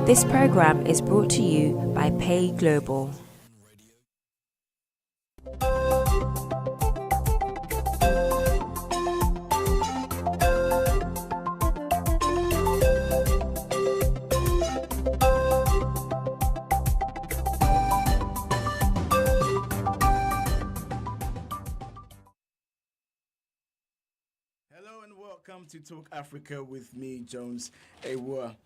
This program is brought to you by Pay Global. Hello and welcome to Talk Africa with me, Jones Ewa.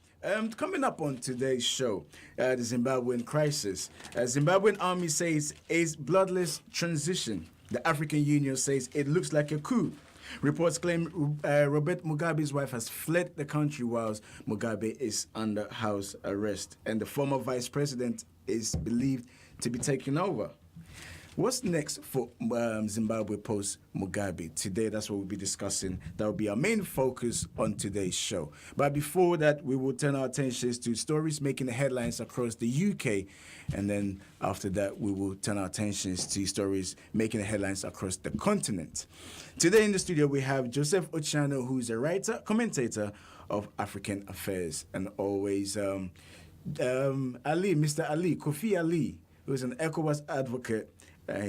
Coming up on today's show, the Zimbabwean crisis. Zimbabwean army says it's bloodless transition. The African Union says it looks like a coup. Reports claim Robert Mugabe's wife has fled the country whilst Mugabe is under house arrest. And the former vice president is believed to be taking over. What's next for Zimbabwe post-Mugabe? Today, that's what we'll be discussing. That will be our main focus on today's show. But before that, we will turn our attentions to stories making the headlines across the UK. And then after that, we will turn our attentions to stories making the headlines across the continent. Today in the studio, we have Joseph Ochiano, who's a writer, commentator of African affairs. And always Mr. Ali, Kofi Ali, who's an ECOWAS advocate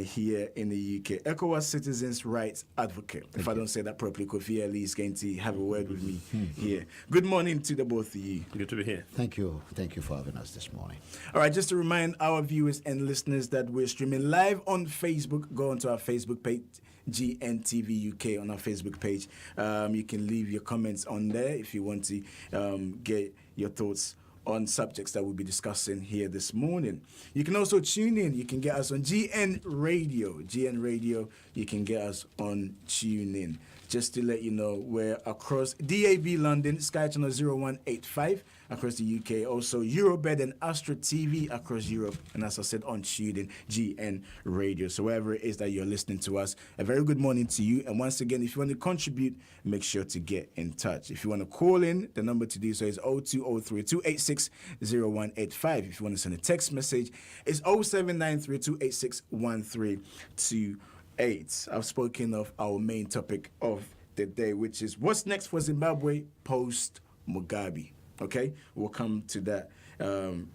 here in the UK. ECOWAS Citizens' Rights Advocate. If I don't say that properly, Kofi Ali is going to have a word with me here. Good morning to the both of you. Good to be here. Thank you. Thank you for having us this morning. All right, just to remind our viewers and listeners that we're streaming live on Facebook. Go onto our Facebook page, GNTV UK, on our Facebook page. You can leave your comments on there if you want to get your thoughts on subjects that we'll be discussing here this morning. You can also tune in. You can get us on GN Radio. GN Radio, you can get us on TuneIn. Just to let you know, we're across DAB London, Sky Channel 0185 across the UK. Also, Eurobed and Astro TV across Europe. And as I said, on TuneIn, GN Radio. So wherever it is that you're listening to us, a very good morning to you. And once again, if you want to contribute, make sure to get in touch. If you want to call in, the number to do so is 0203-286-0185. If you want to send a text message, it's 0793-286-1328. I've spoken of our main topic of the day, which is what's next for Zimbabwe post-Mugabe. Okay, we'll come to that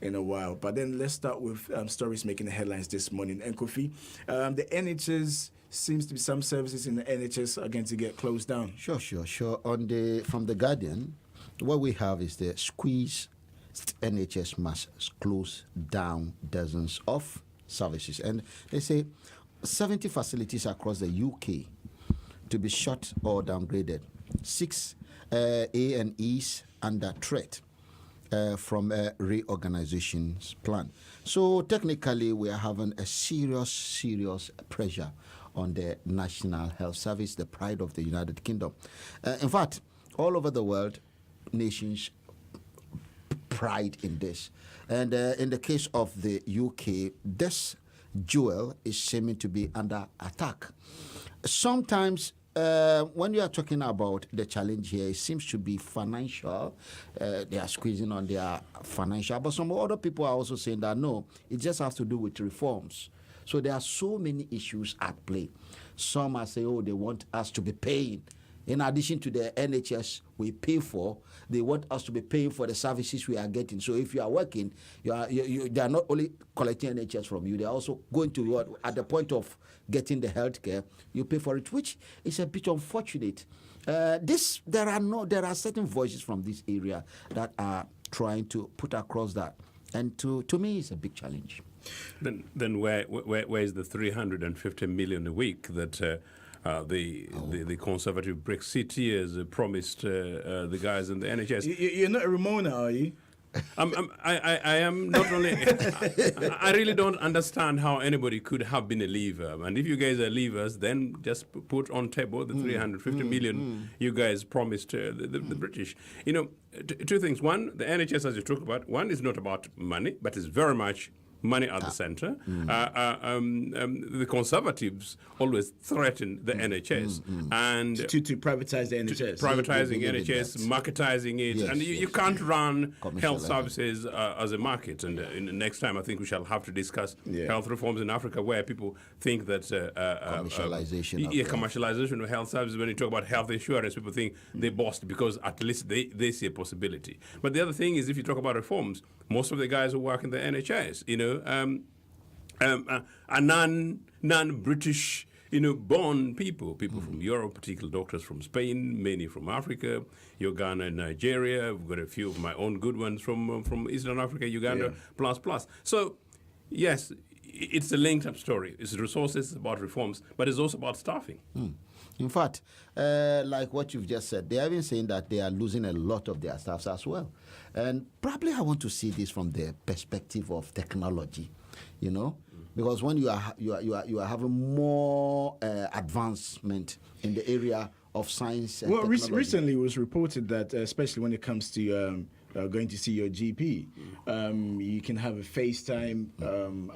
in a while. But then let's start with stories making the headlines this morning. And Kofi, the NHS seems to be some services in the NHS are going to get closed down. Sure. From the Guardian, what we have is the squeeze. NHS must close down dozens of services, and they say 70 facilities across the UK to be shut or downgraded. 6 A&Es under threat from a reorganization's plan. So technically, we are having a serious pressure on the National Health Service, the pride of the United Kingdom. In fact, all over the world, nations pride in this. And in the case of the UK, this jewel is seeming to be under attack. Sometimes when you are talking about the challenge here, it seems to be financial. They are squeezing on their financial. But some other people are also saying that, no, it just has to do with reforms. So there are so many issues at play. Some are saying, oh, they want us to be paying. In addition to the NHS we pay for, they want us to be paying for the services we are getting. So if you are working, they are not only collecting NHS from you, they are also going to, at the point of getting the healthcare, you pay for it, which is a bit unfortunate. There are certain voices from this area that are trying to put across that. And to me, it's a big challenge. Then where is the 350 million a week that the conservative Brexiteers promised the guys in the NHS? You're not a Ramona, are you? I am not only. I really don't understand how anybody could have been a leaver. And if you guys are leavers, then just put on table the 350 million you guys promised the British. You know, two things. One, the NHS, as you talked about, one is not about money, but it's very much money at the center. The Conservatives always threaten the NHS and to privatize the NHS. Privatizing They believe NHS, that. marketizing it, Yes, and you can't run health Commercializing. services as a market. And next time, I think we shall have to discuss health reforms in Africa, where people think that Commercialization of health. commercialization of health services. When you talk about health insurance, people think they boast because at least they see a possibility. But the other thing is, if you talk about reforms, most of the guys who work in the NHS, are non-British, born people from Europe, particularly doctors from Spain, many from Africa, Uganda, and Nigeria. I've got a few of my own good ones from Eastern Africa, Uganda, plus. So, yes, it's a linked-up story. It's resources, about reforms, but it's also about staffing. In fact, like what you've just said, they have been saying that they are losing a lot of their staffs as well. And probably I want to see this from the perspective of technology, because when you are having more advancement in the area of science and technology. Recently it was reported that, especially when it comes to going to see your GP, you can have a FaceTime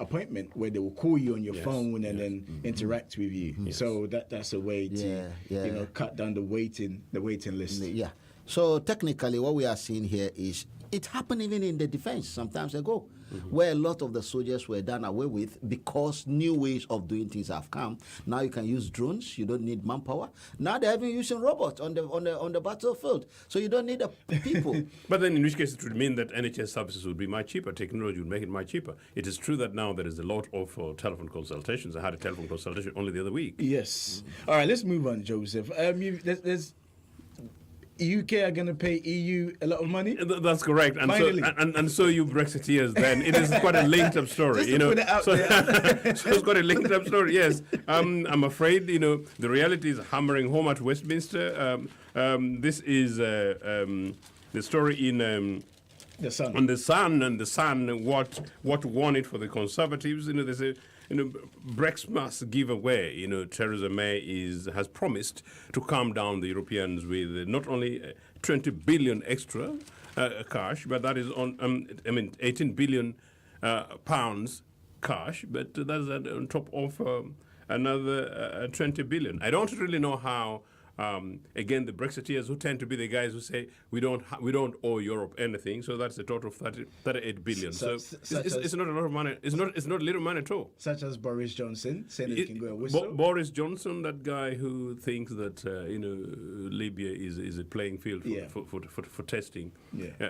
appointment where they will call you on your phone and then interact with you. So that's a way to cut down the waiting list. Yeah. So technically, what we are seeing here is it happened even in the defense some times ago, where a lot of the soldiers were done away with because new ways of doing things have come. Now you can use drones. You don't need manpower. Now they're even using robots on the battlefield, so you don't need the people. But then, in which case, it would mean that NHS services would be much cheaper. Technology would make it much cheaper. It is true that now there is a lot of telephone consultations. I had a telephone consultation only the other week. Yes. All right, let's move on, Joseph. There's UK are going to pay EU a lot of money. That's correct, and Finally. so you Brexiteers. Then it is quite a linked-up story, Just to put it out there. So it's quite a linked-up story. Yes, I'm afraid the reality is hammering home at Westminster. This is the story in. The Sun. On the Sun, what won it for the Conservatives? There's a Brexit must give away. Theresa May has promised to calm down the Europeans with not only 20 billion extra cash, but that is 18 billion pounds cash, but that's on top of another 20 billion. I don't really know how. Again, the Brexiteers, who tend to be the guys who say we don't owe Europe anything, so that's a total of 38 billion. So it's not a lot of money. It's not little money at all. Such as Boris Johnson saying that he can go and whistle. Boris Johnson, that guy who thinks that Libya is a playing field for testing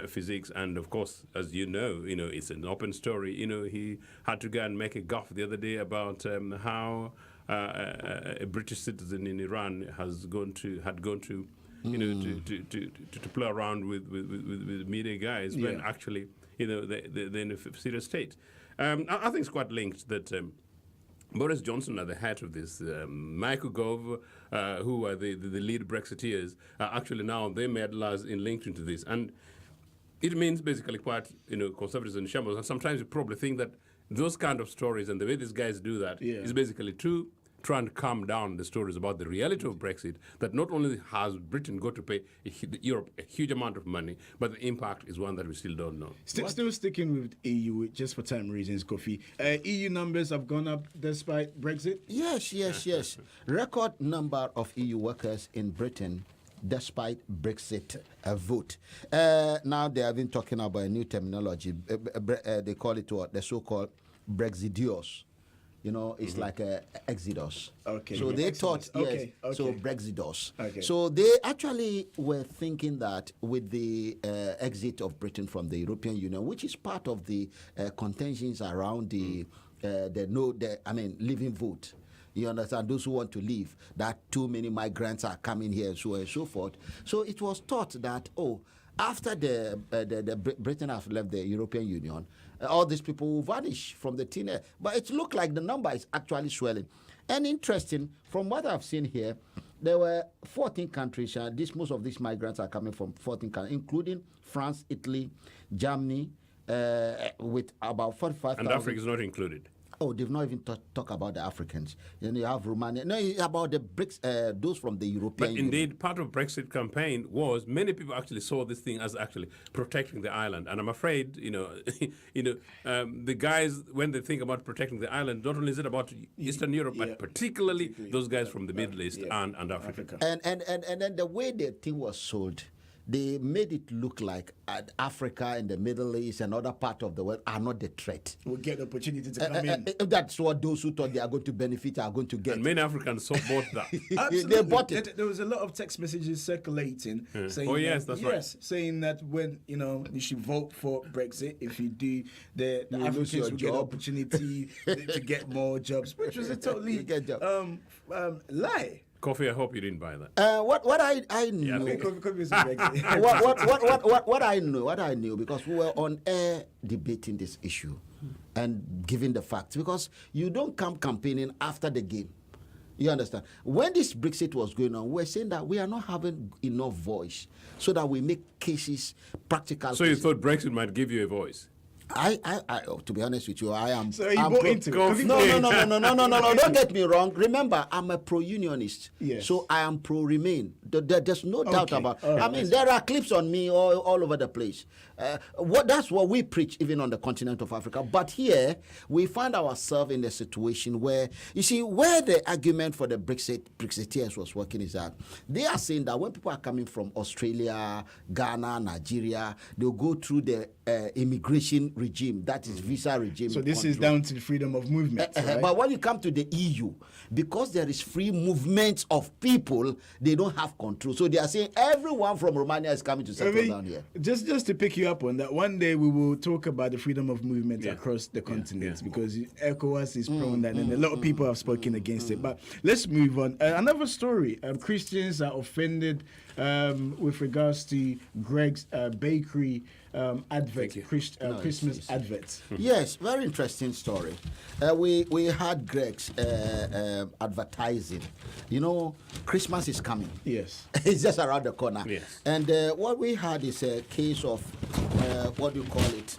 physics, and of course, as you know, it's an open story. He had to go and make a gaffe the other day about how. A British citizen in Iran had gone to play around with media guys when actually they're in a serious state. I think it's quite linked that Boris Johnson at the head of this, Michael Gove, who are the lead Brexiteers, actually now they meddlers in linked into this, and it means basically quite conservatives in shambles. And sometimes you probably think that those kind of stories and the way these guys do that is basically trying to calm down the stories about the reality of Brexit, that not only has Britain got to pay Europe a huge amount of money, but the impact is one that we still don't know. Still sticking with EU, just for time reasons, Kofi. EU numbers have gone up despite Brexit? Yes. Record number of EU workers in Britain despite Brexit vote. Now they have been talking about a new terminology. They call it what? The so-called Brexiteers. It's like a exodus. Okay. So they Exodus. thought, Okay. so Brexiteers. Okay. So they actually were thinking that with the exit of Britain from the European Union, which is part of the contentions around the leaving vote. You understand? Those who want to leave, that too many migrants are coming here and so on and so forth. So it was thought that, after the Britain have left the European Union, all these people will vanish from the thin air. But it looked like the number is actually swelling. And interesting, from what I've seen here, there were 14 countries. Most of these migrants are coming from 14 countries, including France, Italy, Germany, with about 45,000. And Africa is not included. Oh, they've not even talk about the Africans. Then you have Romania. No, it's about the BRICS, those from the European But Union. indeed, part of Brexit campaign was many people actually saw this thing as actually protecting the island, and I'm afraid, the guys when they think about protecting the island, not only is it about Eastern Europe, but particularly those guys from the Middle East and Africa. And then the way the thing was sold, they made it look like Africa and the Middle East and other part of the world are not the threat. We'll get the opportunity to come in. That's what those who thought they are going to benefit are going to get. And many Africans bought that. Absolutely. They bought it. There was a lot of text messages circulating saying, Oh, yes, that's right. saying that when you should vote for Brexit. If you do, the You will lose Africans your will get the job. opportunity to get more jobs, which was a totally You get job. lie. Coffee, I hope you didn't buy that. What I knew. okay. Could be some Brexit. What I knew, because we were on air debating this issue and giving the facts, because you don't come campaigning after the game. You understand? When this Brexit was going on, we were saying that we are not having enough voice so that we make cases practical. So you cases. thought Brexit might give you a voice? To be honest with you, I am. So you I'm bought into it. No. Don't get me wrong. Remember, I'm a pro-unionist. Yes. So I am pro-Remain. There's no doubt Okay. about. All right. I mean, there are clips on me all over the place. That's what we preach even on the continent of Africa. But here we find ourselves in a situation where you see where the argument for the Brexiteers was working is that they are saying that when people are coming from Australia, Ghana, Nigeria, they'll go through the immigration regime, that is visa regime. So this is control. down to the freedom of movement. Right? But when you come to the EU, because there is free movement of people, they don't have control. So they are saying everyone from Romania is coming to settle down here. Just to pick you up on that, one day we will talk about the freedom of movement across the continent because ECOWAS is prone that, and a lot of people have spoken against it. But let's move on. Another story: Christians are offended with regards to Greg's bakery advert, Christmas advert. Yes, very interesting story. We had Greg's advertising. You know, Christmas is coming. Yes. It's just around the corner. Yes. And what we had is a case of, what do you call it?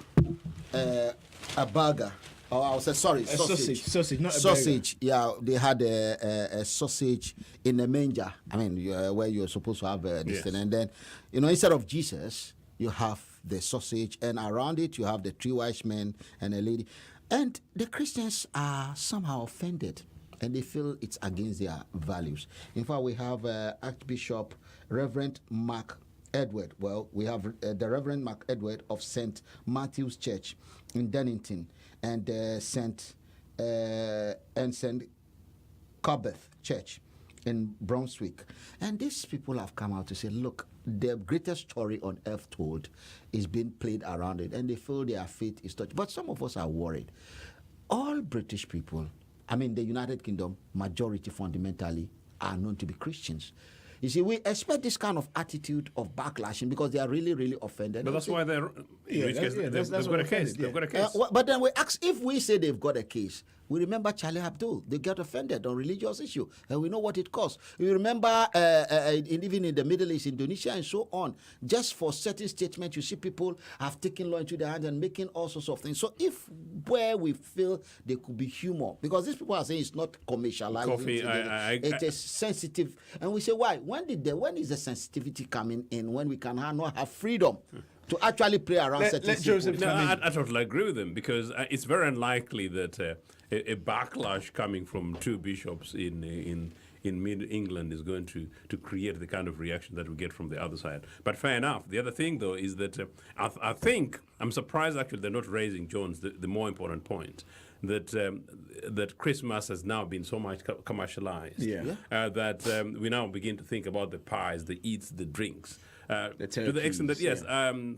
A burger. Oh, I was sorry, Sausage, not a sausage. Yeah, they had a sausage in a manger. I mean, where you're supposed to have this thing. And then, instead of Jesus, you have the sausage, and around it you have the three wise men and a lady. And the Christians are somehow offended, and they feel it's against their values. In fact, we have Archbishop Reverend Mark Edward. Well, we have the Reverend Mark Edward of St. Matthew's Church in Dennington and St. Corbeth Church in Brunswick. And these people have come out to say, look, the greatest story on earth told is being played around it, and they feel their faith is touched. But some of us are worried. All British people, I mean the United Kingdom, majority fundamentally are known to be Christians. You see, we expect this kind of attitude of backlashing because they are really, really offended. But that's why they're. They've got a case. They've got a case. But then we ask, if we say they've got a case, we remember Charlie Hebdo. They got offended on religious issue, and we know what it costs. We remember even in the Middle East, Indonesia, and so on. Just for certain statements, you see people have taken law into their hands and making all sorts of things. So if where we feel there could be humor, because these people are saying it's not commercialized, it is sensitive, and we say why? When is the sensitivity coming in when we can not have freedom to actually play around certain Joseph No, I totally agree with them because it's very unlikely that a backlash coming from two bishops in mid-England is going to create the kind of reaction that we get from the other side. But fair enough. The other thing, though, is that I think, I'm surprised actually they're not raising, Jones, the more important point, that Christmas has now been so much commercialized that we now begin to think about the pies, the eats, the drinks. To the extent that, yes,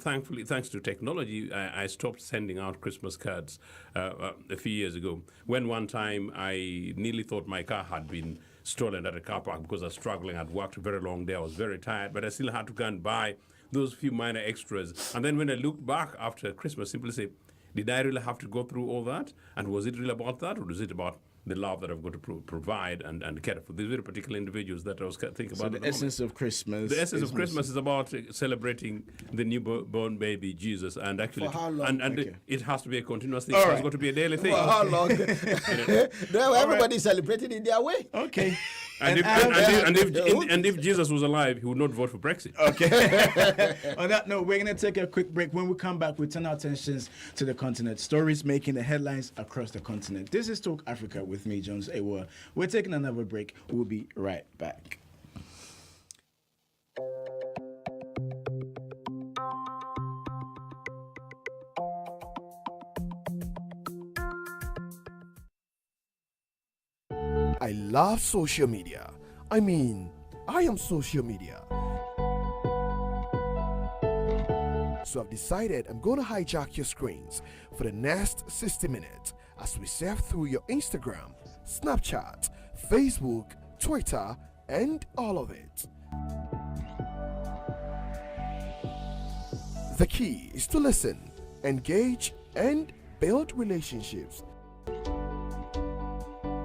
thankfully, thanks to technology, I stopped sending out Christmas cards a few years ago. When one time I nearly thought my car had been stolen at a car park because I was struggling. I'd worked a very long day. I was very tired, but I still had to go and buy those few minor extras. And then when I looked back after Christmas, simply say, did I really have to go through all that? And was it really about that, or was it about the love that I've got to provide and care for these very particular individuals that I was thinking about. So the essence of Christmas. The essence of Christmas is about celebrating the newborn baby Jesus, and actually, For how long? and it has to be a continuous thing. All It's right. got to be a daily thing. For how long? No, everybody's celebrating in their way. Okay. And if Jesus was alive, he would not vote for Brexit. Okay. On that note, we're going to take a quick break. When we come back, we turn our attentions to the continent. Stories making the headlines across the continent. This is Talk Africa with me, Jones Ewa. We're taking another break. We'll be right back. I love social media. I mean, I am social media. So I've decided I'm going to hijack your screens for the next 60 minutes as we surf through your Instagram, Snapchat, Facebook, Twitter, and all of it. The key is to listen, engage, and build relationships.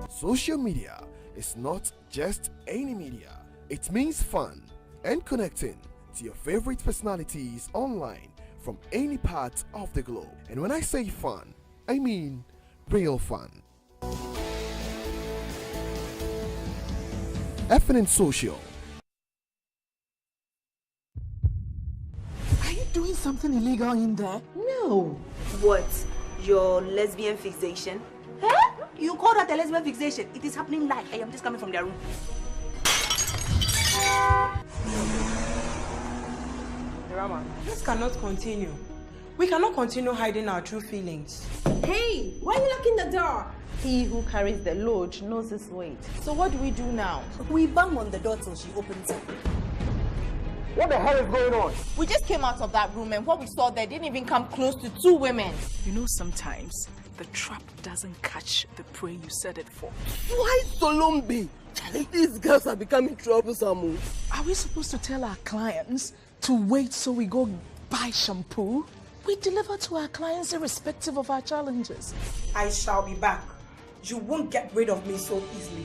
Social media is not just any media. It means fun and connecting to your favorite personalities online from any part of the globe. And when I say fun, I mean real fun. FNN Social. Are you doing something illegal in there? No. What? Your lesbian fixation? Huh? You call that a lesbian fixation? It is happening live. I am just coming from their room. Rama, this cannot continue. We cannot continue hiding our true feelings. Hey, why are you locking the door? He who carries the load knows his weight. So what do we do now? We bang on the door till she opens it. What the hell is going on? We just came out of that room and what we saw there didn't even come close to 2 women. You know, sometimes the trap doesn't catch the prey you set it for. Why Solombi? These girls are becoming troublesome. Are we supposed to tell our clients to wait so we go buy shampoo? We deliver to our clients irrespective of our challenges. I shall be back. You won't get rid of me so easily.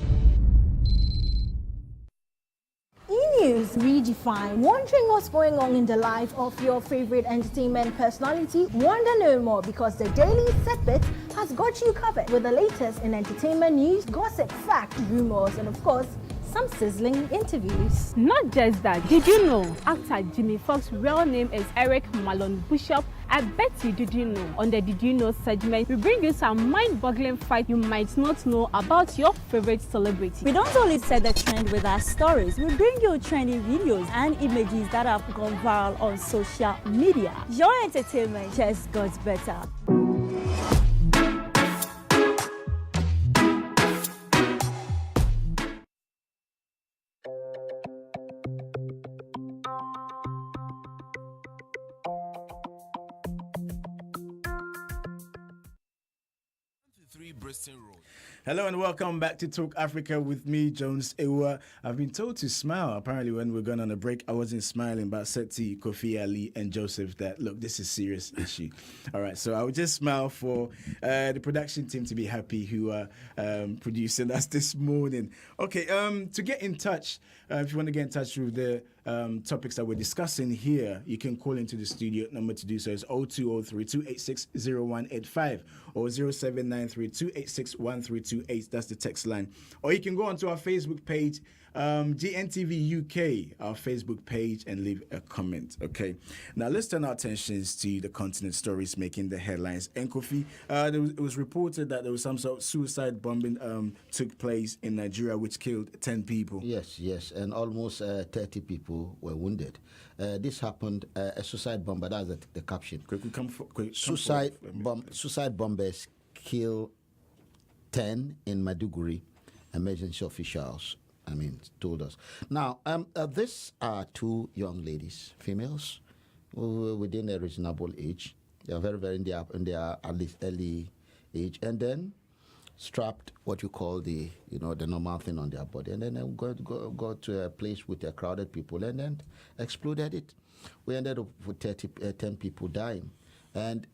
E-News Redefined. Wondering what's going on in the life of your favorite entertainment personality? Wonder no more, because the Daily Setbit has got you covered with the latest in entertainment news, gossip, fact, rumors, and of course, some sizzling interviews. Not just that, did you know actor Jimmy Fox's real name is Eric Malone Bishop? I bet you didn't know. On the Did You Know segment, we bring you some mind-boggling facts you might not know about your favorite celebrity. We don't only set the trend with our stories, we bring you trending videos and images that have gone viral on social media. Your entertainment just got better. Hello and welcome back to Talk Africa with me, Jones Ewa. I've been told to smile. Apparently, when we're going on a break, I wasn't smiling, but I said to Kofi Ali and Joseph that, look, this is a serious issue. All right, so I would just smile for the production team to be happy who are producing us this morning. Okay, to get in touch, if you want to get in touch with the topics that we're discussing here, you can call into the studio. Number to do so is 0203-286-0185 or 0793-286-1328. That's the text line. Or you can go onto our Facebook page, GNTV UK, our Facebook page, and leave a comment. Okay. Now let's turn our attentions to the continent stories making the headlines. And Kofi, it was reported that there was some sort of suicide bombing took place in Nigeria, which killed 10 people. Yes, and almost 30 people were wounded. This happened, a suicide bomber, that's the caption. Suicide bombers kill 10 in Maiduguri, emergency officials told us. Now, these are 2 young ladies, females, within a reasonable age. They are very, very in their at least early age, and then strapped what you call the normal thing on their body, and then they go to a place with crowded people, and then exploded it. We ended up with 10 people dying, and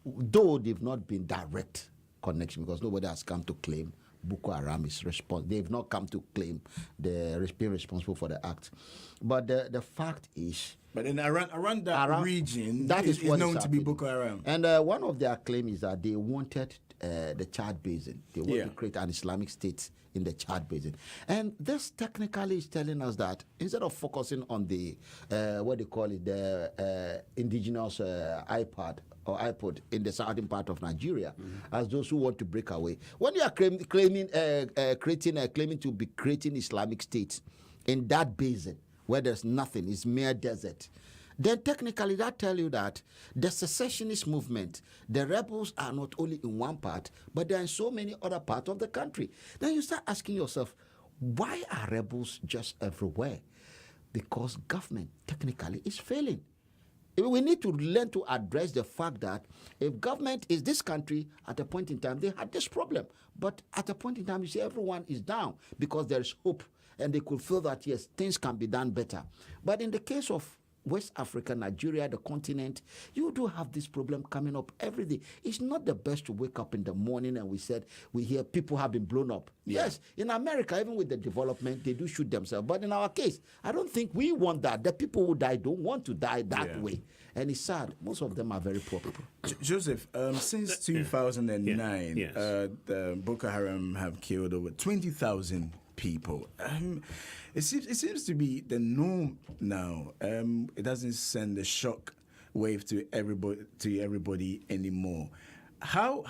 though they've not been direct connection because nobody has come to claim Boko Haram is responsible. They've not come to claim the being responsible for the act. But the fact is... But then around that region, that is known to be Boko Haram. And one of their claims is that they wanted the Chad Basin. They want to create an Islamic state in the Chad Basin. And this technically is telling us that instead of focusing on the, what they call it, the indigenous iPod in the southern part of Nigeria, as those who want to break away. When you are claiming to be creating Islamic states in that basin, where there's nothing, it's mere desert, then technically that tells you that the secessionist movement, the rebels are not only in one part, but they're in so many other parts of the country. Then you start asking yourself, why are rebels just everywhere? Because government technically is failing. We need to learn to address the fact that if government is this country, at a point in time, they had this problem. But at a point in time, you see everyone is down because there is hope. And they could feel that, yes, things can be done better. But in the case of West Africa, Nigeria, the continent, you do have this problem coming up every day. It's not the best to wake up in the morning and we hear people have been blown up. Yeah. Yes, in America, even with the development, they do shoot themselves. But in our case, I don't think we want that. The people who die don't want to die that way. And it's sad. Most of them are very poor people. Joseph, since 2009, the Boko Haram have killed over 20,000 people. It seems to be the norm now. It doesn't send a shock wave to everybody anymore. How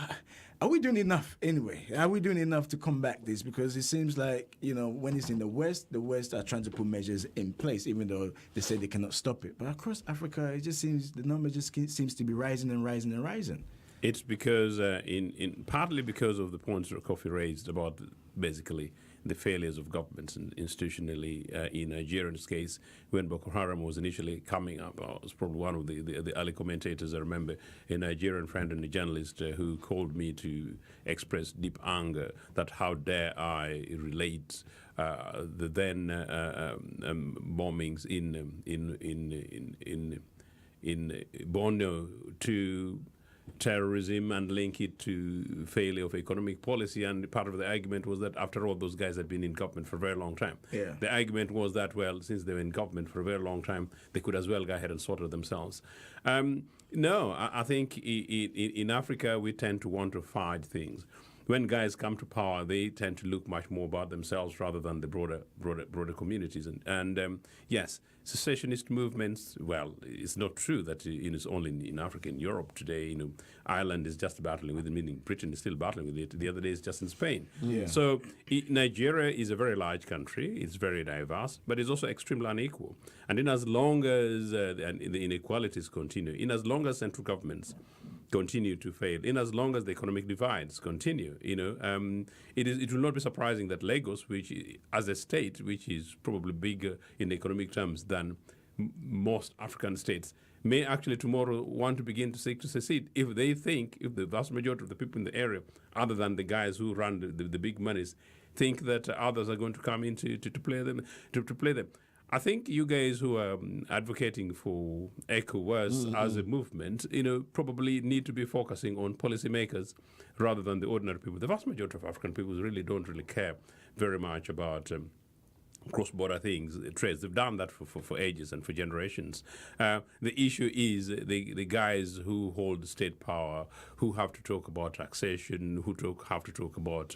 are we doing enough anyway? Are we doing enough to combat this? Because it seems like, when it's in the West are trying to put measures in place, even though they say they cannot stop it. But across Africa, it just seems the number just seems to be rising and rising and rising. It's because, partly because of the points that Kofi raised about basically the failures of governments and institutionally in Nigeria's case, when Boko Haram was initially coming up. I was probably one of the early commentators. I remember a Nigerian friend and a journalist who called me to express deep anger that how dare I relate the then bombings in Borno to terrorism and link it to failure of economic policy. And part of the argument was that, after all, those guys had been in government for a very long time. Yeah. The argument was that, well, since they were in government for a very long time, they could as well go ahead and sort it themselves. No, I think in Africa, we tend to want to fight things. When guys come to power, they tend to look much more about themselves rather than the broader communities. And yes, secessionist movements, well, it's not true that it's only in Africa. In Europe today, Ireland is just battling with it, meaning Britain is still battling with it. The other day is just in Spain. Yeah. So Nigeria is a very large country. It's very diverse, but it's also extremely unequal. And in as long as the inequalities continue, in as long as central governments continue to fail, in as long as the economic divides continue, it will not be surprising that Lagos, which as a state, which is probably bigger in economic terms than most African states, may actually tomorrow want to begin to seek to secede if they think, if the vast majority of the people in the area, other than the guys who run the big monies, think that others are going to come in to play them. I think you guys who are advocating for ECOWAS as a movement, probably need to be focusing on policymakers rather than the ordinary people. The vast majority of African people don't really care very much about cross-border things, trades. They've done that for ages and for generations. The issue is the guys who hold state power, who have to talk about taxation, who have to talk about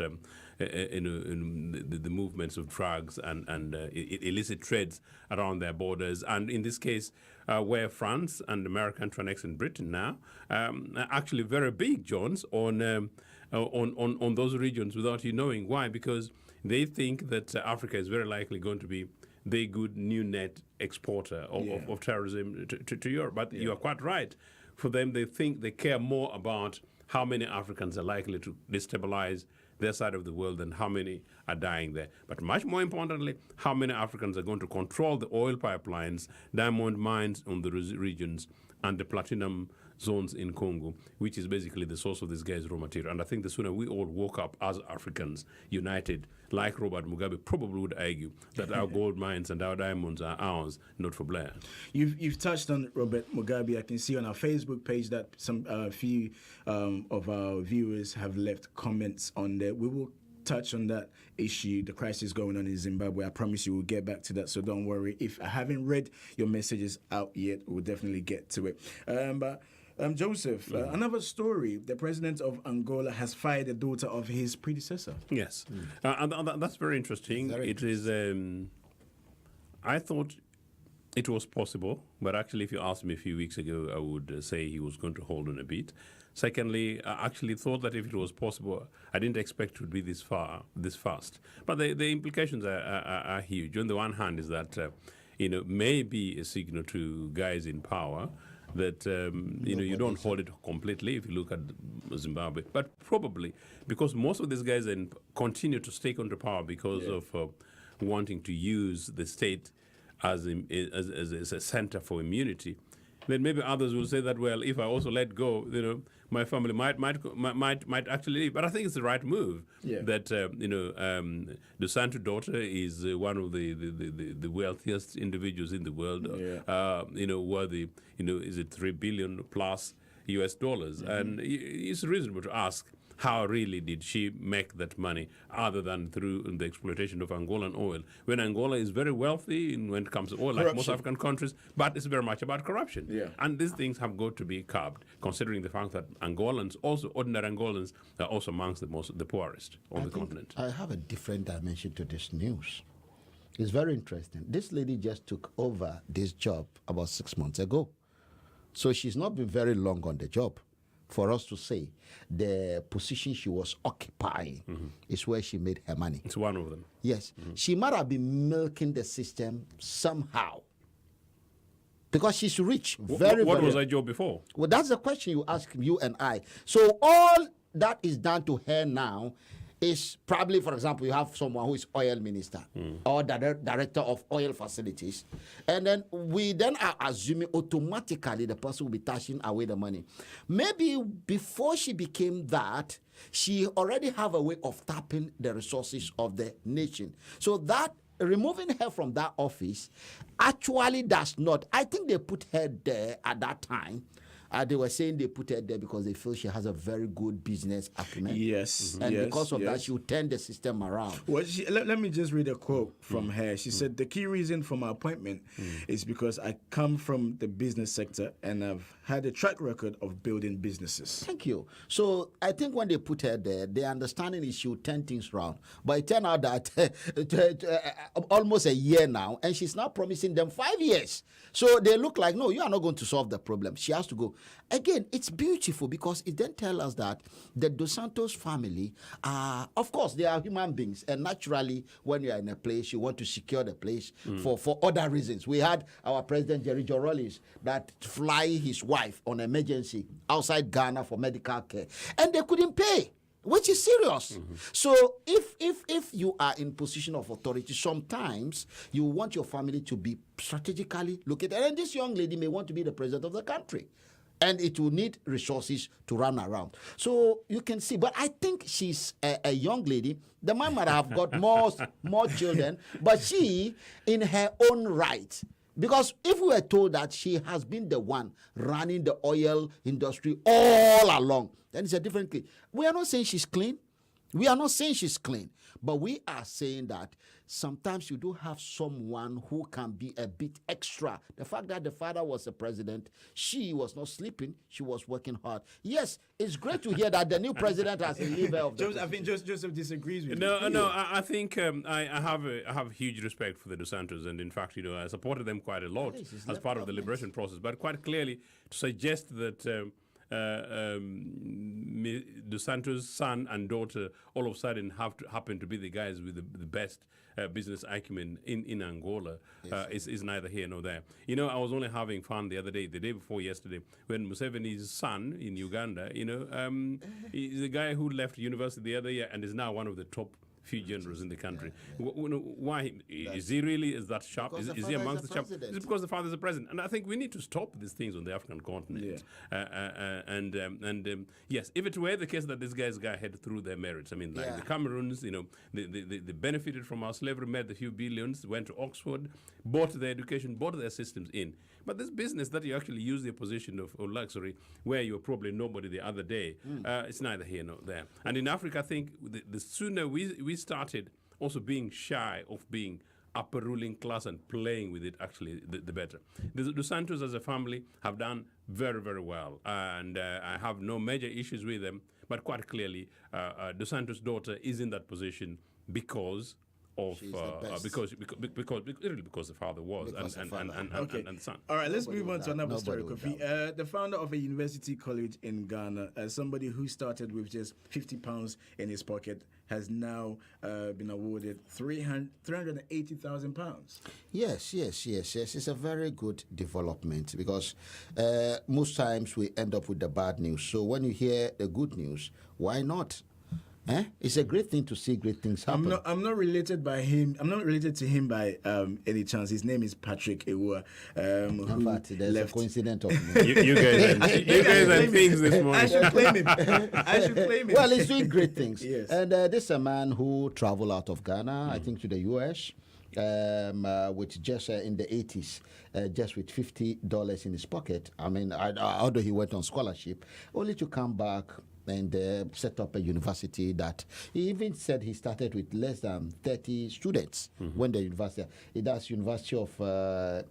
the movements of drugs and illicit trades around their borders. And in this case, where France and America and to an extent Britain now are actually very big, Jones, on those regions without you knowing why, because they think that Africa is very likely going to be the good new net exporter of terrorism to Europe. But you are quite right. For them, they care more about how many Africans are likely to destabilize their side of the world than how many are dying there. But much more importantly, how many Africans are going to control the oil pipelines, diamond mines on the regions, and the platinum zones in Congo, which is basically the source of this guy's raw material. And I think the sooner we all woke up as Africans, united, like Robert Mugabe probably would argue, that our gold mines and our diamonds are ours, not for Blair. You've touched on Robert Mugabe. I can see on our Facebook page that some few of our viewers have left comments on there. We will touch on that issue, the crisis going on in Zimbabwe. I promise you we'll get back to that, so don't worry. If I haven't read your messages out yet, we'll definitely get to it. Joseph, another story. The president of Angola has fired the daughter of his predecessor. Yes. And that's very interesting. It is, I thought it was possible, but actually if you asked me a few weeks ago, I would say he was going to hold on a bit. Secondly, I actually thought that if it was possible, I didn't expect it would be this fast. But the implications are huge. On the one hand is that, maybe a signal to guys in power that, you don't hold it completely if you look at Zimbabwe. But probably because most of these guys continue to stake onto power because of wanting to use the state as a center for immunity, then maybe others will say that, well, if I also let go, my family might actually leave. But I think it's the right move. Yeah. That the Santo daughter is one of the wealthiest individuals in the world. Yeah. Worthy, is it $3 billion plus US dollars, and it's reasonable to ask, how really did she make that money other than through the exploitation of Angolan oil? When Angola is very wealthy when it comes to oil, like most African countries, but it's very much about corruption. Yeah. And these things have got to be curbed, considering the fact that Angolans, also ordinary Angolans, are also amongst the poorest on the continent. I have a different dimension to this news. It's very interesting. This lady just took over this job about 6 months ago. So she's not been very long on the job for us to say the position she was occupying is where she made her money. It's one of them. Yes. She might have been milking the system somehow because she's rich. What was her job before? Well, that's the question you ask you and I. So all that is done to her now is probably, for example, you have someone who is oil minister or director of oil facilities, and then we are assuming automatically the person will be tashing away the money. Maybe before she became that, she already have a way of tapping the resources of the nation. So that removing her from that office actually does not. I think they put her there at that time. They were saying they put her there because they feel she has a very good business acumen. Yes. And because of that, she will turn the system around. Well, let me just read a quote from her. She said, "The key reason for my appointment is because I come from the business sector and I've had a track record of building businesses." Thank you. So I think when they put her there, the understanding is she will turn things around. But it turned out that almost a year now, and she's now promising them 5 years. So they look like, no, you are not going to solve the problem. She has to go. Again, it's beautiful because it then tells us that the Dos Santos family are, of course, they are human beings. And naturally, when you are in a place, you want to secure the place for other reasons. We had our president, Jerry Jorolis, that fly his wife on emergency outside Ghana for medical care. And they couldn't pay, which is serious. So if you are in position of authority, sometimes you want your family to be strategically located. And this young lady may want to be the president of the country. And it will need resources to run around. So you can see, but I think she's a young lady. The man might have got more children, but she, in her own right, because if we were told that she has been the one running the oil industry all along, then it's a different case. We are not saying she's clean. We are not saying she's clean. But we are saying that sometimes you do have someone who can be a bit extra. The fact that the father was a president, she was not sleeping, she was working hard. Yes, it's great to hear that the new president has a leader of the... I think Joseph disagrees with you. No, I think I have huge respect for the Dos Santos, and in fact, I supported them quite a lot as part of the liberation process. But quite clearly, to suggest that Dos Santos' son and daughter all of a sudden happen to be the guys with the best business acumen in Angola is neither here nor there. I was only having fun the day before yesterday, when Museveni's son in Uganda, is the guy who left university the other year and is now one of the top few generals in the country. Why is he really that sharp? Is he amongst the sharp? It's because the father is the president. And I think we need to stop these things on the African continent. Yes, if it were the case that these guys got ahead through their merits, I mean, like the Cameroons, they benefited from our slavery, made a few billions, went to Oxford, bought their education, bought their systems in. But this business that you actually use your position of luxury, where you were probably nobody the other day, it's neither here nor there. And in Africa, I think the sooner we started also being shy of being upper ruling class and playing with it, actually, the better. The Dos Santos as a family have done very, very well. And I have no major issues with them. But quite clearly, Dos Santos' daughter is in that position because of because the father was and the son. All right, let's move on to another story, Kofi. The founder of a university college in Ghana, somebody who started with just £50 in his pocket, has now been awarded £380,000. Yes. It's a very good development because most times we end up with the bad news. So when you hear the good news, why not? It's a great thing to see great things happen. I'm not related by him. I'm not related to him by any chance. His name is Patrick Ewua. In fact, there's a coincidence of you guys are things this morning. I should claim him. Well, he's doing great things. Yes. And this is a man who traveled out of Ghana, I think, to the U.S., which just in the 80s, just with $50 in his pocket. I mean, although he went on scholarship, only to come back and set up a university that he even said he started with less than 30 students when the university, that's University of, well,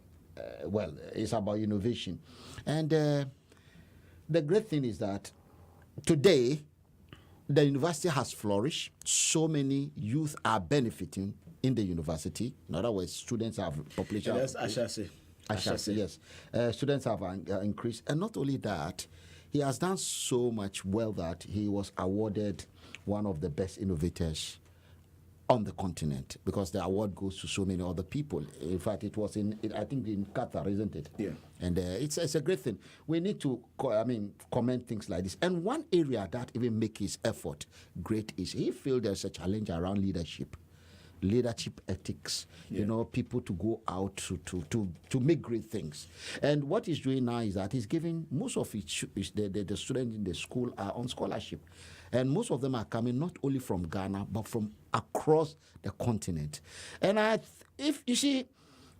it's about innovation. And the great thing is that today, the university has flourished. So many youth are benefiting in the university. In other words, students have population. Yeah, that's Ashasi. Yes. Students have increased. And not only that, he has done so much well that he was awarded one of the best innovators on the continent, because the award goes to so many other people. In fact, it was I think in Qatar, isn't it? Yeah. And it's a great thing. We need to, comment things like this. And one area that even makes his effort great is he feels there's a challenge around leadership ethics, people to go out to make great things. And what he's doing now is that he's giving most of the students in the school are on scholarship. And most of them are coming not only from Ghana, but from across the continent. And if you see,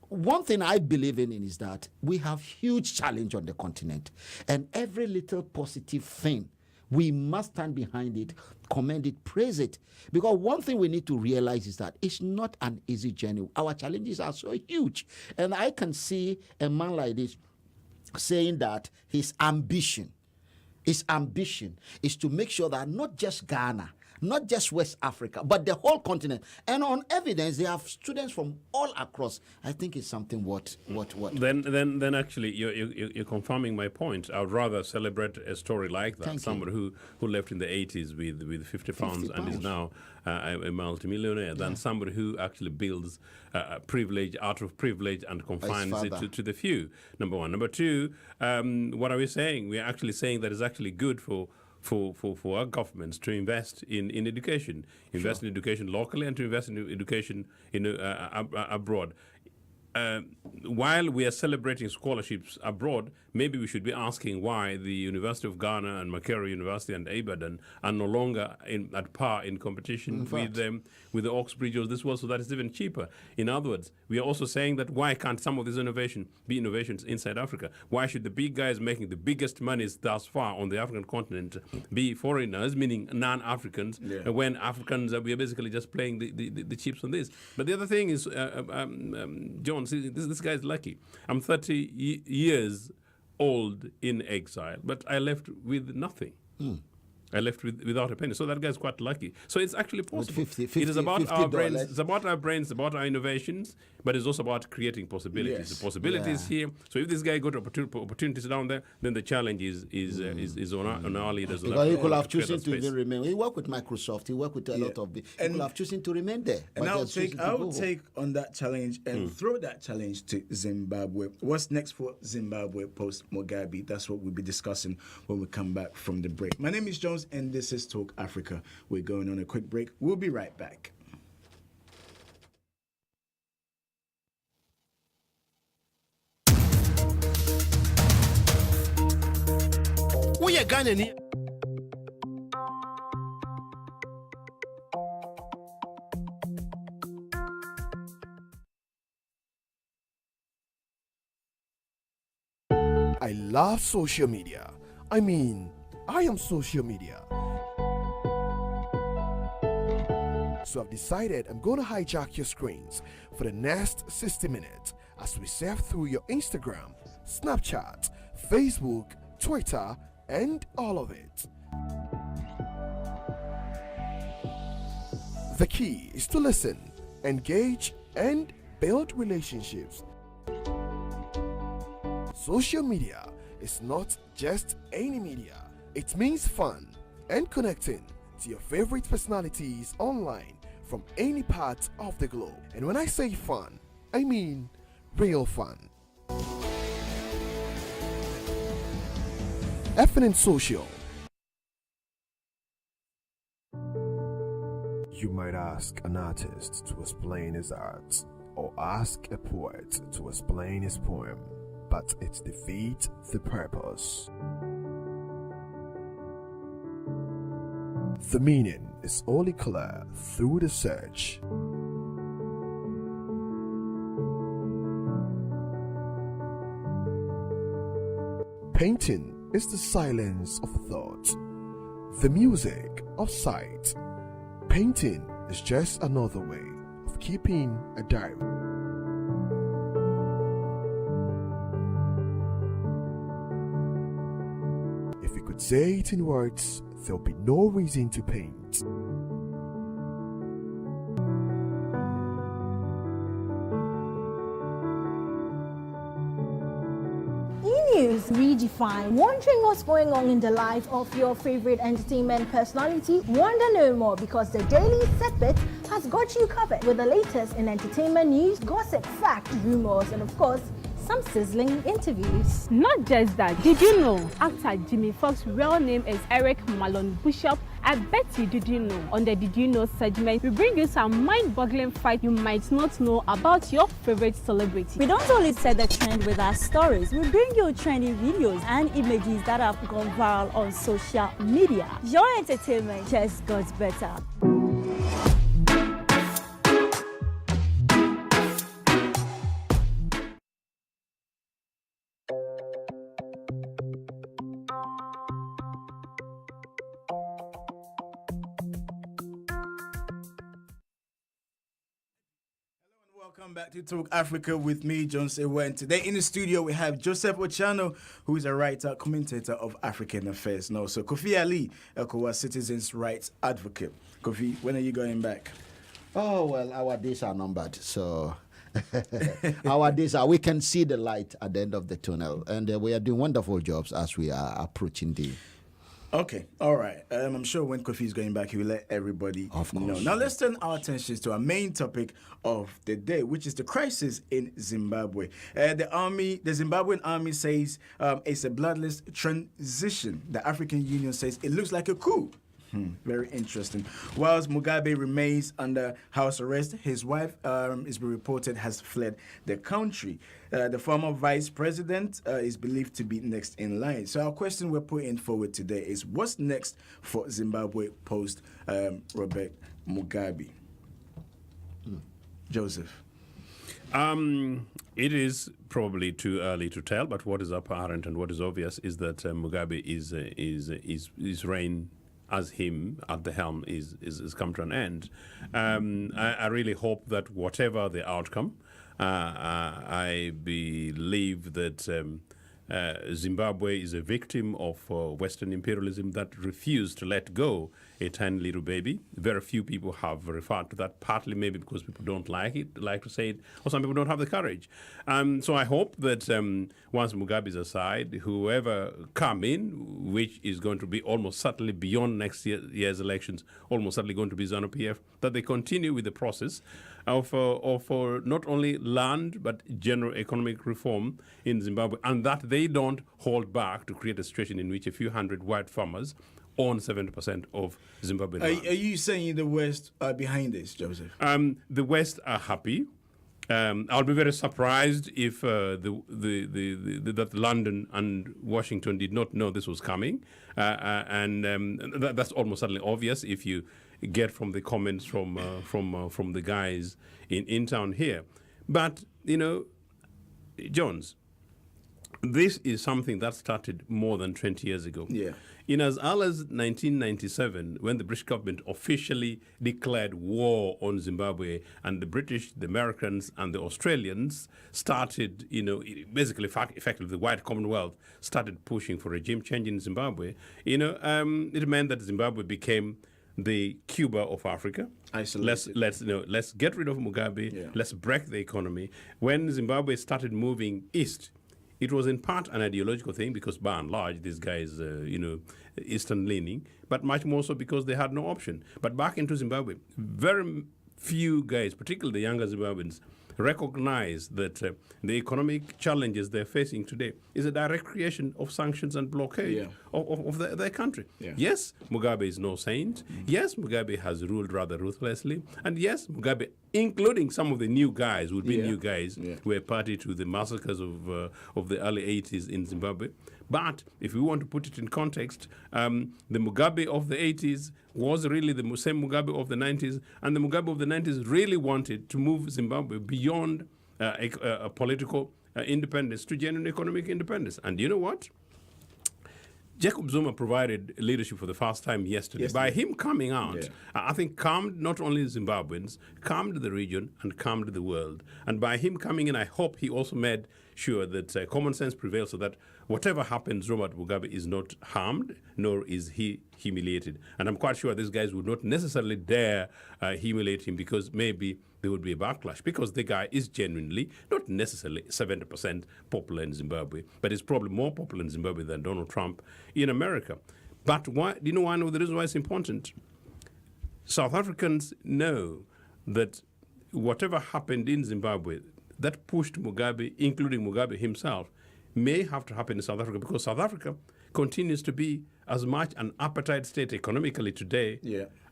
one thing I believe in is that we have huge challenge on the continent. And every little positive thing, we must stand behind it, commend it, praise it. Because one thing we need to realize is that it's not an easy journey. Our challenges are so huge. And I can see a man like this saying that his ambition is to make sure that not just Ghana, not just West Africa, but the whole continent. And on evidence, they have students from all across. I think it's something what. Then actually, you're confirming my point. I would rather celebrate a story like that. Somebody who left in the 80s with 50 pounds and is now a multimillionaire than somebody who actually builds privilege out of privilege and confines it to the few. Number one. Number two, what are we saying? We're actually saying that it's actually good for our governments to invest in education, invest in education locally and to invest in education abroad. While we are celebrating scholarships abroad, maybe we should be asking why the University of Ghana and Makerere University and Ibadan are no longer at par in competition with the Oxbridge or this world, so that it's even cheaper. In other words, we are also saying that why can't some of these innovation be innovations inside Africa? Why should the big guys making the biggest monies thus far on the African continent be foreigners, meaning non-Africans, when Africans we are basically just playing the chips on this? But the other thing is, John, see, this guy's lucky. I'm 30 years old in exile, but I left with nothing. I left without a penny. So that guy's quite lucky. So it's actually possible. It is about our brains. It's about our brains, about our innovations, but it's also about creating possibilities. Yes. The possibilities here. So if this guy got opportunities down there, then the challenge is on our leaders. Because he could have chosen to even remain. He worked with Microsoft. He worked with a lot of people. He could have chosen to remain there. And I'll take on that challenge and throw that challenge to Zimbabwe. What's next for Zimbabwe post Mugabe? That's what we'll be discussing when we come back from the break. My name is Jones, and this is Talk Africa. We're going on a quick break. We'll be right back. We are Ghanaian. love social media. I mean, I am social media. So I've decided I'm going to hijack your screens for the next 60 minutes as we surf through your Instagram, Snapchat, Facebook, Twitter, and all of it. The key is to listen, engage, and build relationships. Social media is not just any media. It means fun and connecting to your favorite personalities online from any part of the globe. And when I say fun, I mean real fun. FNN Social. You might ask an artist to explain his art, or ask a poet to explain his poem, but it defeats the purpose. The meaning is only clear through the search. Painting is the silence of thought, the music of sight. Painting is just another way of keeping a diary. If we could say it in words, there'll be no reason to paint. E-News Redefine. Wondering what's going on in the life of your favorite entertainment personality? Wonder no more, because the Daily Setbit has got you covered with the latest in entertainment news, gossip, fact, rumors, and of course, some sizzling interviews. Not just that, did you know actor Jimmy Fox's real name is Eric Malon Bishop? I bet you didn't know. On the Did You Know segment, we bring you some mind-boggling facts you might not know about your favorite celebrity. We don't only set the trend with our stories, we bring you trending videos and images that have gone viral on social media. Your entertainment just got better. Welcome back to Talk Africa with me, John Sewa. And today in the studio we have Joseph Ochano, who is a writer, commentator of African affairs. And also Kofi Ali, a citizens' rights advocate. Kofi, when are you going back? Oh, well, our days are numbered, so our days are, we can see the light at the end of the tunnel, and we are doing wonderful jobs as we are approaching the... Okay, all right. I'm sure when Kofi is going back, he will let everybody know. Now, let's turn our attention to our main topic of the day, which is the crisis in Zimbabwe. The Zimbabwean army says it's a bloodless transition. The African Union says it looks like a coup. Very interesting. Whilst Mugabe remains under house arrest, his wife, is reported, has fled the country. The former vice president is believed to be next in line. So our question we're putting forward today is, what's next for Zimbabwe post Robert Mugabe? Joseph. It is probably too early to tell, but what is apparent and what is obvious is that Mugabe is reign as him at the helm is come to an end. I really hope that whatever the outcome, I believe that Zimbabwe is a victim of Western imperialism that refused to let go a tiny little baby. Very few people have referred to that, partly maybe because people don't like to say it, or some people don't have the courage. So I hope that once Mugabe is aside, whoever come in, which is going to be almost certainly beyond next year's elections, almost certainly going to be ZANU-PF, that they continue with the process of not only land but general economic reform in Zimbabwe, and that they don't hold back to create a situation in which a few hundred white farmers own 70% of Zimbabwe land. Are you saying the West are behind this, Joseph? The West are happy. I'll be very surprised if that London and Washington did not know this was coming, that's almost certainly obvious if you get from the comments from the guys in town here. But Jones, this is something that started more than 20 years ago. Yeah. In as early as 1997, when the British government officially declared war on Zimbabwe, and the British, the Americans, and the Australians started, basically, effectively, the white Commonwealth started pushing for regime change in Zimbabwe. It meant that Zimbabwe became the Cuba of Africa. Isolated. Let's get rid of Mugabe. Yeah. Let's break the economy. When Zimbabwe started moving east, it was in part an ideological thing because, by and large, these guys, Eastern-leaning, but much more so because they had no option. But back into Zimbabwe, very few guys, particularly the younger Zimbabweans, recognize that the economic challenges they're facing today is a direct creation of sanctions and blockade of their country. Yeah. Yes, Mugabe is no saint. Yes, Mugabe has ruled rather ruthlessly. And yes, Mugabe, including some of the new guys, new guys, were party to the massacres of the early 80s in Zimbabwe. But if we want to put it in context, the Mugabe of the 80s was really the same Mugabe of the 90s, and the Mugabe of the 90s really wanted to move Zimbabwe beyond a political independence to genuine economic independence. And you know what? Jacob Zuma provided leadership for the first time yesterday. By him coming out, I think calmed not only Zimbabweans, calmed the region, and calmed the world. And by him coming in, I hope he also made sure that common sense prevails so that whatever happens, Robert Mugabe is not harmed, nor is he humiliated. And I'm quite sure these guys would not necessarily dare humiliate him because maybe there would be a backlash because the guy is genuinely, not necessarily 70% popular in Zimbabwe, but he's probably more popular in Zimbabwe than Donald Trump in America. But why? Do you know one of the reasons why it's important? South Africans know that whatever happened in Zimbabwe that pushed Mugabe, including Mugabe himself, may have to happen in South Africa because South Africa continues to be as much an apartheid state economically today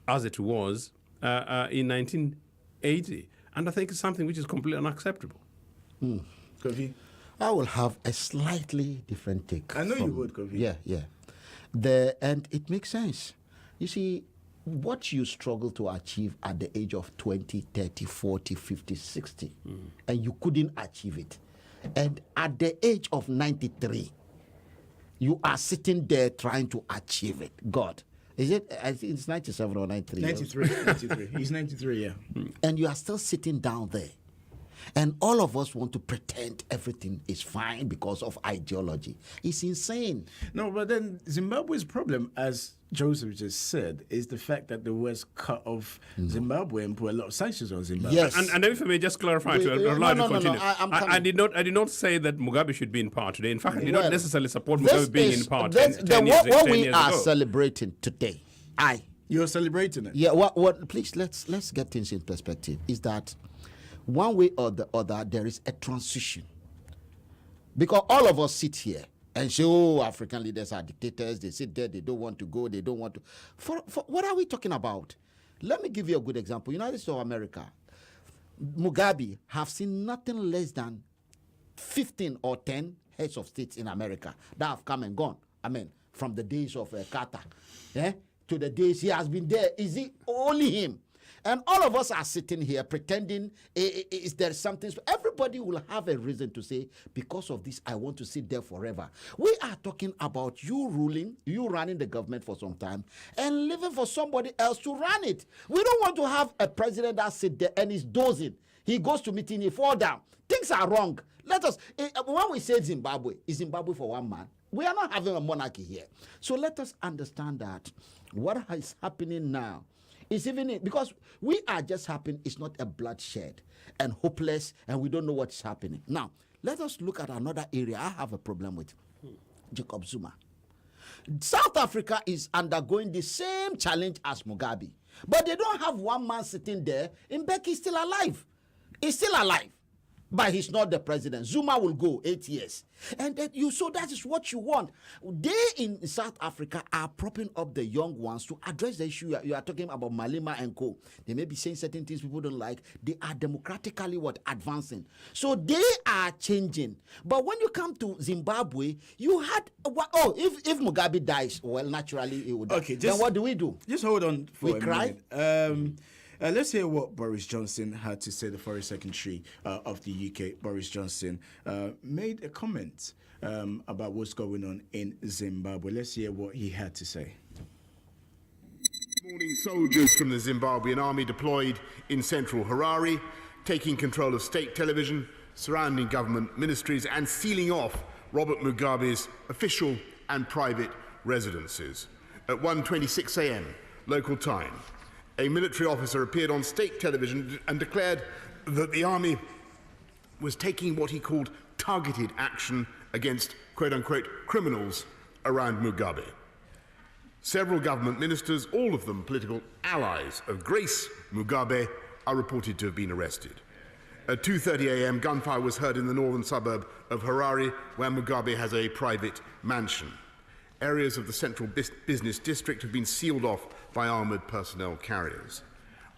as it was in 1980. And I think it's something which is completely unacceptable. Kofi? I will have a slightly different take. I know you would, Kofi. Yeah. And it makes sense. You see, what you struggle to achieve at the age of 20, 30, 40, 50, 60, and you couldn't achieve it. And at the age of 93, you are sitting there trying to achieve it. God. Is it? I think it's 97 or 93. 93. He's 93, yeah. And you are still sitting down there. And all of us want to pretend everything is fine because of ideology. It's insane. No, but then Zimbabwe's problem, as Joseph just said, is the fact that the West cut off Zimbabwe and put a lot of sanctions on Zimbabwe. Yes. And if I may just clarify continue. I did not say that Mugabe should be in power today. In fact, I did not necessarily support Mugabe being in power 10 years what we are ago. celebrating today, You're celebrating it? Yeah, what please, let's get things in perspective, is that one way or the other, there is a transition. Because all of us sit here and say, oh, African leaders are dictators. They sit there, they don't want to go, they don't want to. For what are we talking about? Let me give you a good example. United States of America, Mugabe have seen nothing less than 15 or 10 heads of states in America that have come and gone. I mean, from the days of Carter to the days he has been there. Is it only him? And all of us are sitting here pretending is there something. Everybody will have a reason to say, because of this, I want to sit there forever. We are talking about you running the government for some time and leaving for somebody else to run it. We don't want to have a president that sits there and is dozing. He goes to meeting, he falls down. Things are wrong. Let us, when we say Zimbabwe, is Zimbabwe for one man? We are not having a monarchy here. So let us understand that what is happening now, it's even because we are just happening, it's not a bloodshed and hopeless and we don't know what's happening. Now, let us look at another area I have a problem with. Jacob Zuma. South Africa is undergoing the same challenge as Mugabe, but they don't have one man sitting there. Mbeki is still alive. He's still alive, but he's not the president. Zuma will go 8 years. And that that is what you want. They in South Africa are propping up the young ones to address the issue. You are talking about Malema and co. They may be saying certain things people don't like. They are democratically advancing. So they are changing. But when you come to Zimbabwe, you had if Mugabe dies, well, naturally he would die. Okay, then what do we do? Just hold on for we a cry? minute. Let's hear what Boris Johnson had to say. The Foreign Secretary of the UK, Boris Johnson, made a comment about what's going on in Zimbabwe. Let's hear what he had to say. Morning, soldiers from the Zimbabwean army deployed in central Harare, taking control of state television, surrounding government ministries, and sealing off Robert Mugabe's official and private residences. At 1:26 a.m. local time, a military officer appeared on state television and declared that the army was taking what he called targeted action against quote-unquote criminals around Mugabe. Several government ministers, all of them political allies of Grace Mugabe, are reported to have been arrested. At 2:30 a.m., gunfire was heard in the northern suburb of Harare, where Mugabe has a private mansion. Areas of the central business district have been sealed off by armoured personnel carriers.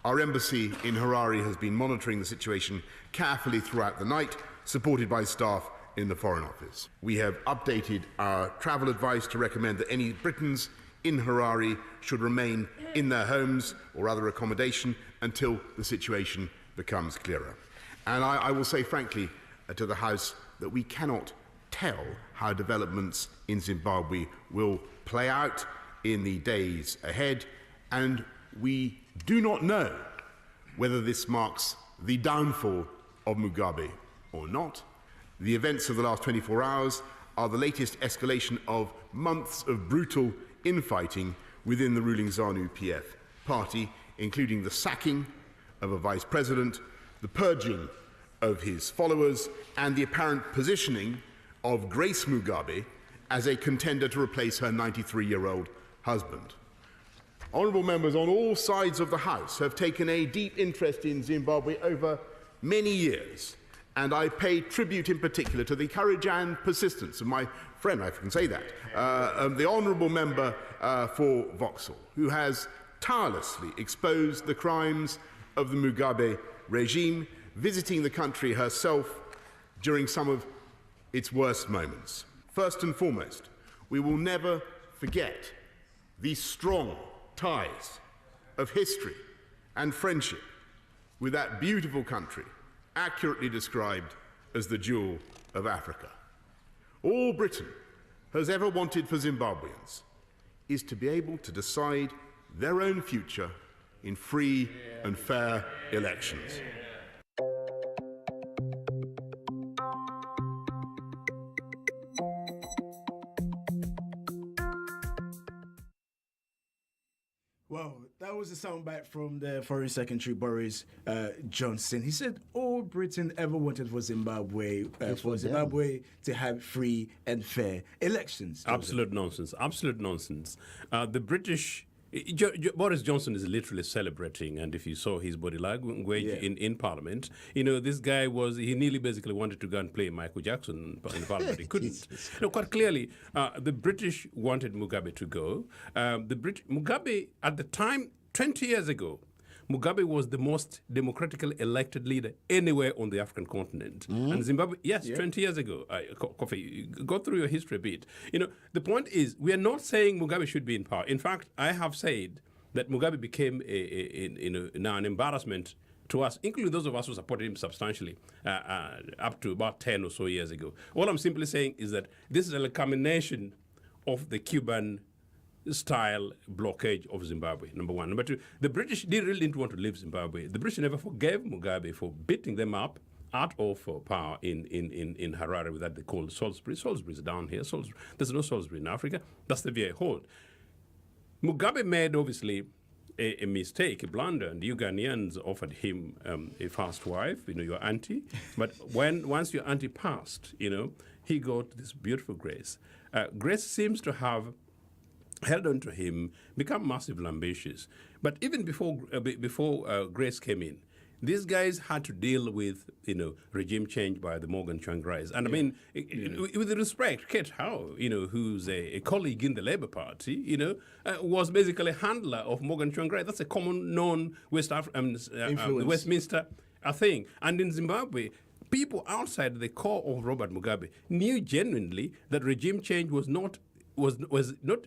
Our embassy in Harare has been monitoring the situation carefully throughout the night, supported by staff in the Foreign Office. We have updated our travel advice to recommend that any Britons in Harare should remain in their homes or other accommodation until the situation becomes clearer. And I will say frankly to the House that we cannot tell how developments in Zimbabwe will play out in the days ahead, and we do not know whether this marks the downfall of Mugabe or not. The events of the last 24 hours are the latest escalation of months of brutal infighting within the ruling ZANU-PF party, including the sacking of a vice president, the purging of his followers, and the apparent positioning of Grace Mugabe as a contender to replace her 93-year-old husband. Honourable members on all sides of the House have taken a deep interest in Zimbabwe over many years, and I pay tribute in particular to the courage and persistence of my friend, if I can say that, the Honourable Member for Vauxhall, who has tirelessly exposed the crimes of the Mugabe regime, visiting the country herself during some of its worst moments. First and foremost, we will never forget the strong ties of history and friendship with that beautiful country, accurately described as the jewel of Africa. All Britain has ever wanted for Zimbabweans is to be able to decide their own future in free and fair elections. Wow, that was a soundbite from the Foreign Secretary Boris Johnson. He said all Britain ever wanted for Zimbabwe, to have free and fair elections. Absolute nonsense. Absolute nonsense. The British. Boris Johnson is literally celebrating, and if you saw his body language in Parliament, you know, this guy he nearly basically wanted to go and play Michael Jackson in Parliament. He couldn't. No, quite clearly, the British wanted Mugabe to go. Mugabe, at the time, 20 years ago, Mugabe was the most democratically elected leader anywhere on the African continent. And Zimbabwe, 20 years ago. Kofi, go through your history a bit. You know, the point is, we are not saying Mugabe should be in power. In fact, I have said that Mugabe became now an embarrassment to us, including those of us who supported him substantially up to about 10 or so years ago. All I'm simply saying is that this is a culmination of the Cuban style blockage of Zimbabwe, number one. Number two, the British really didn't want to leave Zimbabwe. The British never forgave Mugabe for beating them up out of power in Harare with that they call Salisbury. Salisbury is down here. There's no Salisbury in Africa. That's the VA hold. Mugabe made, obviously, a mistake, a blunder, and you Ghanaians offered him a first wife, you know, your auntie. But once your auntie passed, you know, he got this beautiful Grace. Grace seems to have held on to him, become massively ambitious. But even before Grace came in, these guys had to deal with, you know, regime change by the Morgan Tsvangrais. And I mean, with respect, Kate Howe, you know, who's a colleague in the Labour Party, you know, was basically a handler of Morgan Tsvangrais. That's a common known Westminster thing. And in Zimbabwe, people outside the core of Robert Mugabe knew genuinely that regime change was not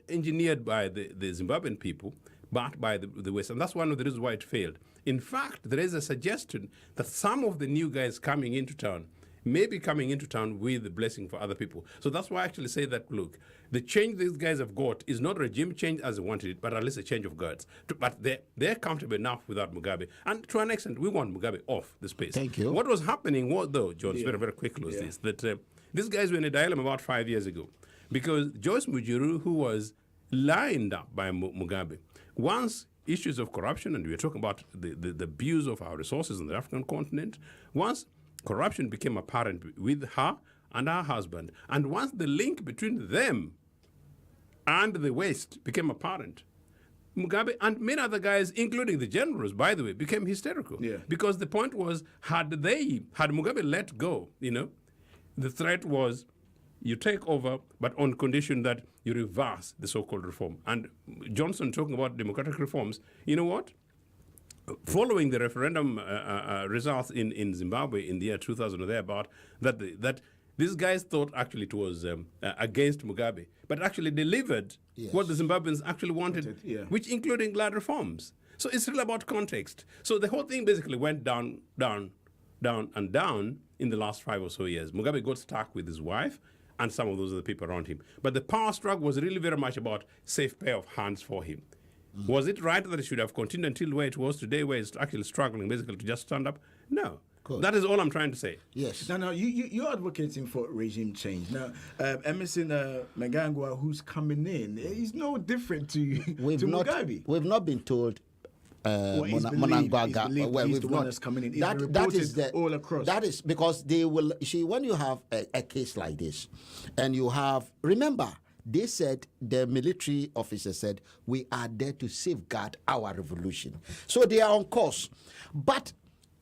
engineered by the Zimbabwean people. but by the West. And that's one of the reasons why it failed. In fact, there is a suggestion that some of the new guys coming into town may be coming into town with the blessing for other people. So that's why I actually say that, look, the change these guys have got is not regime change as they wanted it, but at least a change of guards. But they're comfortable enough without Mugabe. And to an extent, we want Mugabe off the space. Thank you. What was happening, though, Jones, very, very quickly was this, that these guys were in a dilemma about 5 years ago. Because Joyce Mujuru, who was lined up by Mugabe, once issues of corruption, and we are talking about the abuse of our resources on the African continent, once corruption became apparent with her and her husband, and once the link between them and the West became apparent, Mugabe and many other guys, including the generals, by the way, became hysterical. Yeah. Because the point was, had Mugabe let go, the threat was you take over, but on condition that you reverse the so-called reform. And Johnson talking about democratic reforms, you know what? Following the referendum results in Zimbabwe in the year 2000 or thereabout, that these guys thought actually it was against Mugabe, but actually delivered what the Zimbabweans actually wanted, which including land reforms. So it's really about context. So the whole thing basically went down in the last 5 or so years. Mugabe got stuck with his wife and some of those other people around him. But the power struggle was really very much about safe pair of hands for him. Was it right that it should have continued until where it was today, where it's actually struggling basically to just stand up? No. Good. That is all I'm trying to say. Yes. Now, you're advocating for regime change. Now, Emerson Mnangagwa, who's coming in, he's no different to Mugabe. We've not been told Mnangagwa. Well, we've not. That's coming in. That is all across. That is because they will. See, when you have a case like this, and you have, remember, they said, the military officer said, we are there to safeguard our revolution. So they are on course. But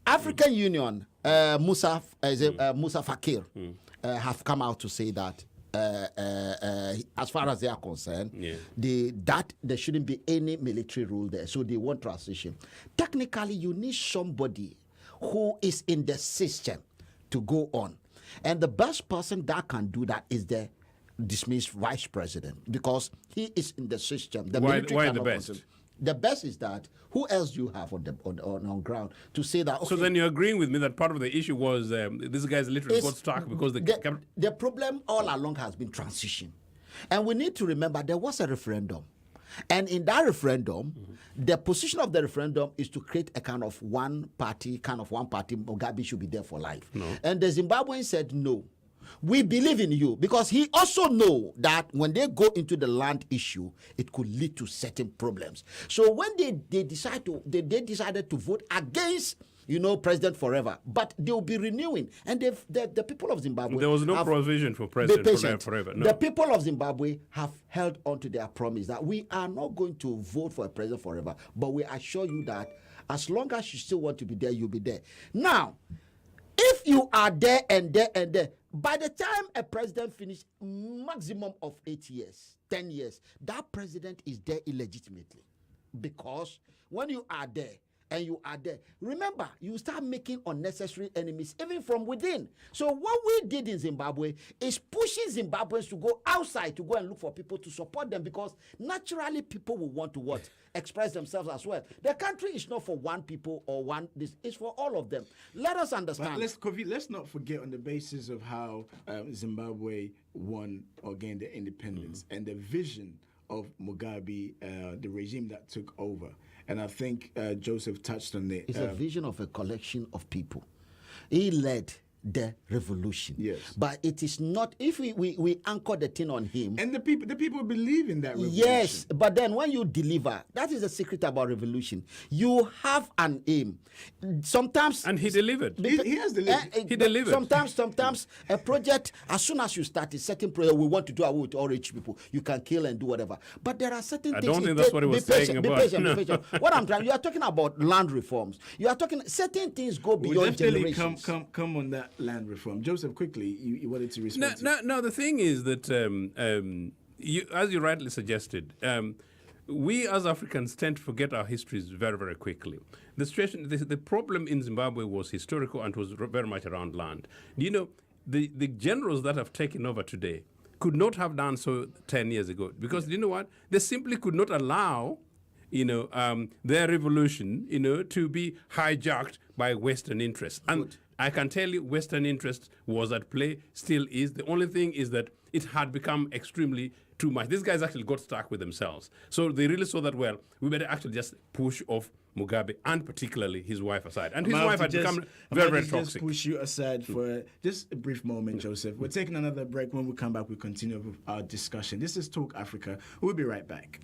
African Union, Musa Fakir, have come out to say that as far as they are concerned, that there shouldn't be any military rule there. So they want transition. Technically, you need somebody who is in the system to go on. And the best person that can do that is the dismissed vice president, because he is in the system. Why the best? The best is that who else do you have on ground to say that? Okay, so then you're agreeing with me that part of the issue was these guys literally got stuck because the problem all along has been transition, and we need to remember there was a referendum, and in that referendum, the position of the referendum is to create a kind of one party. Mugabe should be there for life, and the Zimbabweans said no. We believe in you, because he also know that when they go into the land issue, it could lead to certain problems. So when they decided to vote against, President forever, but they will be renewing, and the people of Zimbabwe. There was no provision for President forever. No. The people of Zimbabwe have held on to their promise that we are not going to vote for a president forever, but we assure you that as long as you still want to be there, you'll be there. Now, if you are there and there and there, by the time a president finishes maximum of 8 years, 10 years, that president is there illegitimately. Because when you are there and you are there, remember, you start making unnecessary enemies, even from within. So what we did in Zimbabwe is pushing Zimbabweans to go outside, to go and look for people to support them, because naturally people will want to what? Express themselves as well. The country is not for one people or one, it's for all of them. Let us understand. Let's not forget on the basis of how Zimbabwe won or gained their independence and the vision of Mugabe, the regime that took over. And I think Joseph touched on it. It's a vision of a collection of people. He led the revolution. Yes. But it is not, if we anchor the thing on him. And the people believe in that revolution. Yes, but then when you deliver, that is the secret about revolution. You have an aim. Sometimes. And he delivered. He has delivered. He delivered. Sometimes a project, as soon as you start a certain project, we want to do away with all rich people. You can kill and do whatever. But there are certain things. I don't think that's what he was saying about. Be patient. What I'm trying, you are talking about land reforms. You are talking, certain things go beyond generations. Come on that land reform. Joseph, quickly, you wanted to respond. No, the thing is that, as you rightly suggested, we as Africans tend to forget our histories very, very quickly. The situation, the problem in Zimbabwe was historical and was very much around land. The generals that have taken over today could not have done so 10 years ago, because you know what? They simply could not allow their revolution, to be hijacked by Western interests. And I can tell you Western interest was at play, still is. The only thing is that it had become extremely too much. These guys actually got stuck with themselves. So they really saw that, well, we better actually just push off Mugabe and particularly his wife aside. And his wife had become very, very toxic. Just push you aside for just a brief moment, Joseph. We're taking another break. When we come back, we'll continue with our discussion. This is Talk Africa. We'll be right back.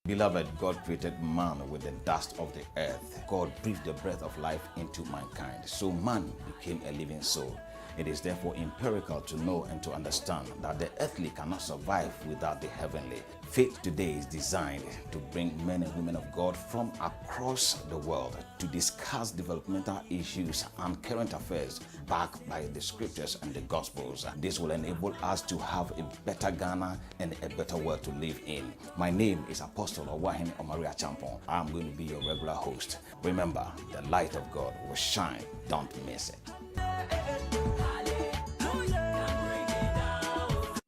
Beloved, God created man with the dust of the earth. God breathed the breath of life into mankind. So man became a living soul. It is therefore empirical to know and to understand that the earthly cannot survive without the heavenly. Faith today is designed to bring men and women of God from across the world to discuss developmental issues and current affairs backed by the scriptures and the gospels. This will enable us to have a better Ghana and a better world to live in. My name is Apostle Owahim Omaria Champon. I'm going to be your regular host. Remember, the light of God will shine. Don't miss it.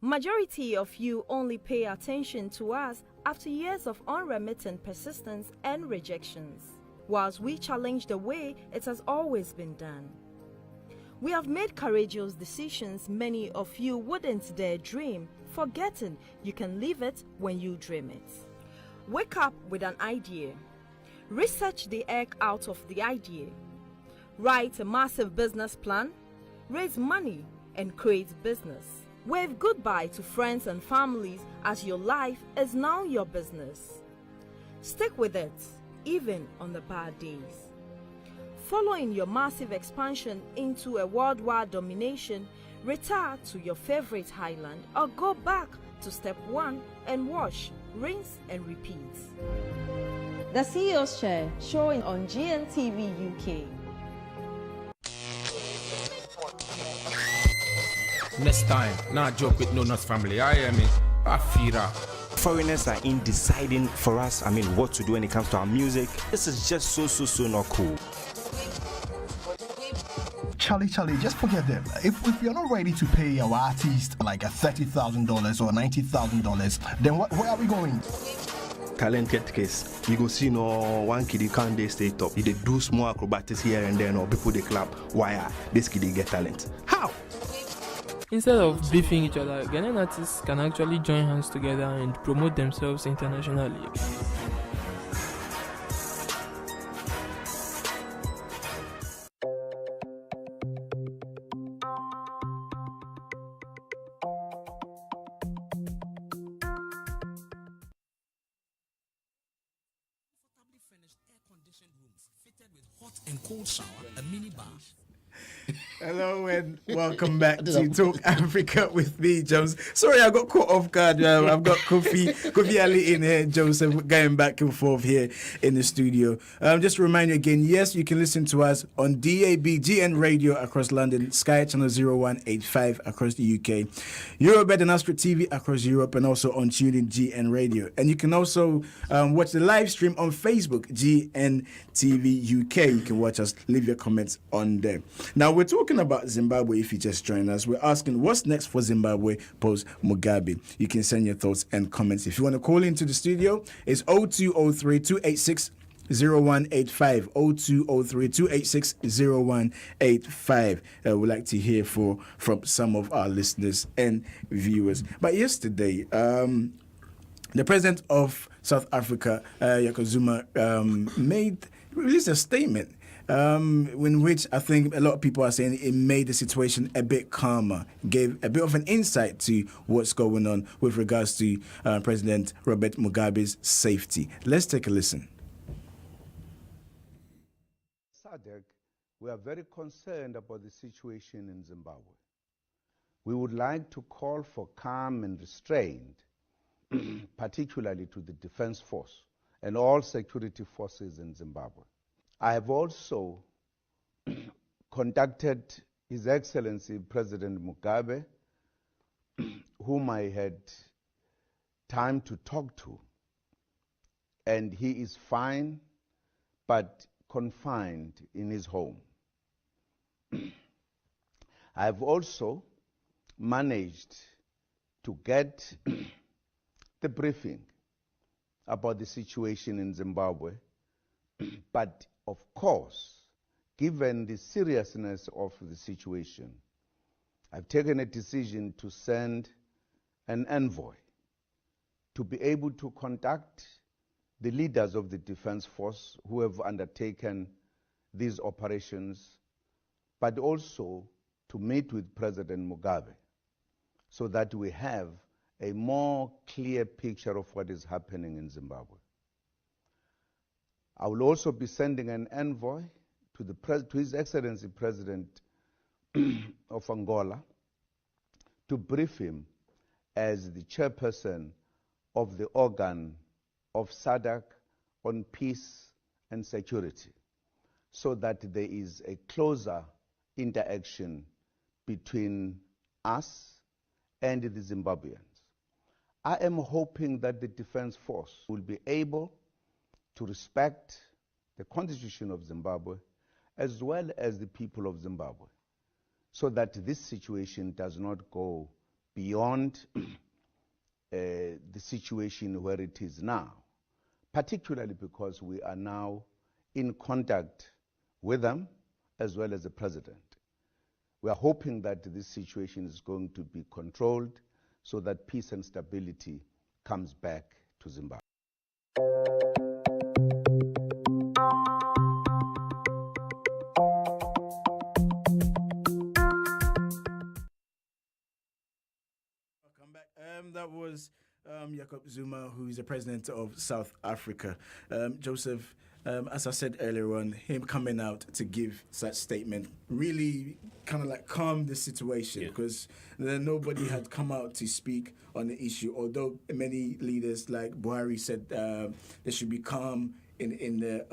Majority of you only pay attention to us after years of unremittent persistence and rejections, whilst we challenge the way it has always been done. We have made courageous decisions many of you wouldn't dare dream, forgetting you can live it when you dream it. Wake up with an idea. Research the egg out of the idea. Write a massive business plan. Raise money and create business. Wave goodbye to friends and families as your life is now your business. Stick with it, even on the bad days. Following your massive expansion into a worldwide domination, retire to your favorite highland or go back to step one and wash, rinse and repeat. The CEO's Chair, showing on GNTV UK. Next time, not joke with no Nuts family. I hear me. Afira. Foreigners are in deciding for us, what to do when it comes to our music. This is just so not cool. Charlie, just forget them. If you're not ready to pay our artist like $30,000 or $90,000, then where are we going? Talented case. You go see one kid can't they stay top. They do small acrobatics here and there, or people they clap. Why this kid get talent? How? Instead of beefing each other, Ghanaian artists can actually join hands together and promote themselves internationally. And cold shower, a mini bar. Hello and welcome back to Talk Africa with me, Jones. Sorry, I got caught off guard. I've got Kofi Ali in here, Joseph, going back and forth here in the studio. Just to remind you again, yes, you can listen to us on DAB, GN Radio across London, Sky Channel 0185 across the UK, Eurobed and Astro TV across Europe, and also on TuneIn GN Radio. And you can also watch the live stream on Facebook, GN TV UK. You can watch us, leave your comments on there. Now, we're talking about Zimbabwe. If you just joined us, we're asking what's next for Zimbabwe post Mugabe. You can send your thoughts and comments. If you want to call into the studio, it's 0203 286 0185 0203 286 0185. We'd like to hear from some of our listeners and viewers. But yesterday, the president of South Africa, Jacob Zuma, released a statement in which I think a lot of people are saying it made the situation a bit calmer, gave a bit of an insight to what's going on with regards to President Robert Mugabe's safety. Let's take a listen. SADC, we are very concerned about the situation in Zimbabwe. We would like to call for calm and restraint, particularly to the Defense Force and all security forces in Zimbabwe. I have also contacted His Excellency President Mugabe, whom I had time to talk to, and he is fine, but confined in his home. I've also managed to get the briefing about the situation in Zimbabwe, but of course, given the seriousness of the situation, I've taken a decision to send an envoy to be able to contact the leaders of the Defense Force who have undertaken these operations, but also to meet with President Mugabe so that we have a more clear picture of what is happening in Zimbabwe. I will also be sending an envoy to His Excellency President of Angola to brief him as the chairperson of the organ of SADC on peace and security, so that there is a closer interaction between us and the Zimbabweans. I am hoping that the Defense Force will be able to respect the Constitution of Zimbabwe as well as the people of Zimbabwe, so that this situation does not go beyond the situation where it is now, particularly because we are now in contact with them as well as the president. We are hoping that this situation is going to be controlled so that peace and stability comes back to Zimbabwe. That was Jacob Zuma, who is the president of South Africa. Joseph, as I said earlier on, him coming out to give such statement really kind of like calmed the situation, because nobody had come out to speak on the issue, although many leaders like Buhari said there should be calm in the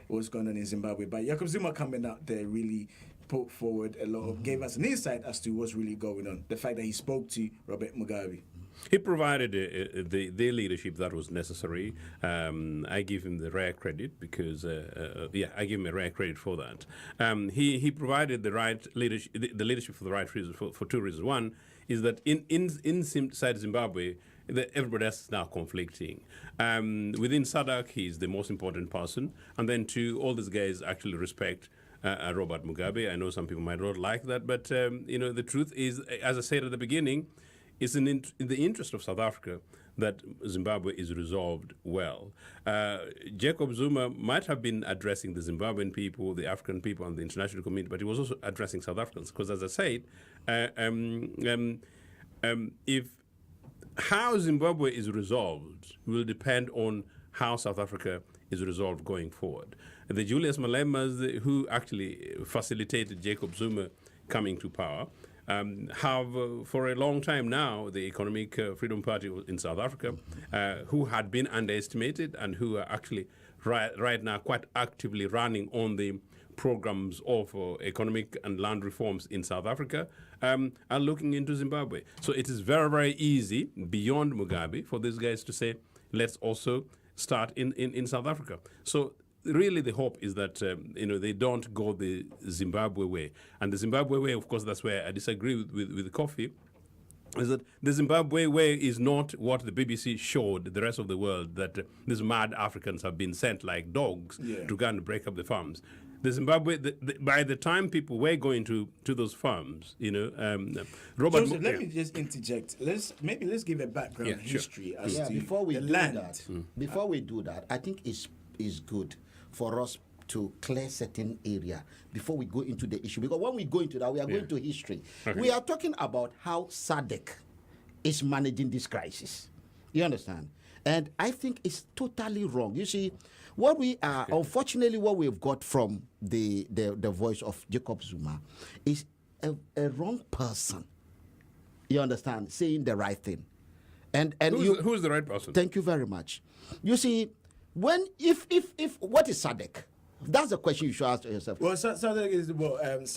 what's going on in Zimbabwe. But Jacob Zuma coming out there really put forward a lot of, gave us an insight as to what's really going on. The fact that he spoke to Robert Mugabe. He provided the leadership that was necessary. I give him the rare credit because, I give him a rare credit for that. He provided the right leadership, the leadership for the right reasons, for two reasons. One is that inside Zimbabwe, everybody else is now conflicting. Within SADC, he's the most important person, and then two, all these guys actually respect Robert Mugabe. I know some people might not like that, but the truth is, as I said at the beginning, it's in the interest of South Africa that Zimbabwe is resolved well. Jacob Zuma might have been addressing the Zimbabwean people, the African people, and the international community, but he was also addressing South Africans, because, as I said, if how Zimbabwe is resolved will depend on how South Africa is resolved going forward. The Julius Malemas, who actually facilitated Jacob Zuma coming to power, have for a long time now the Economic Freedom Party in South Africa, who had been underestimated and who are actually right now quite actively running on the programs of economic and land reforms in South Africa, are looking into Zimbabwe. So it is very, very easy beyond Mugabe for these guys to say, let's also start in South Africa. So really the hope is that they don't go the Zimbabwe way. And the Zimbabwe way, of course, that's where I disagree with Kofi, is that the Zimbabwe way is not what the BBC showed the rest of the world, that these mad Africans have been sent like dogs to go and break up the farms. The Zimbabwe, by the time people were going to those farms, Robert. Joseph, let me just interject. Let's give a background history as to before we the do land. That. Before we do that, I think it's good for us to clear certain area before we go into the issue. Because when we go into that, we are going to history. Okay. We are talking about how SADC is managing this crisis. You understand? And I think it's totally wrong. You see, what we are, unfortunately, what we've got from the voice of Jacob Zuma is a wrong person. You understand? Saying the right thing. And who's the right person? Thank you very much. You see, if what is SADC? That's the question you should ask yourself. Well, SADC is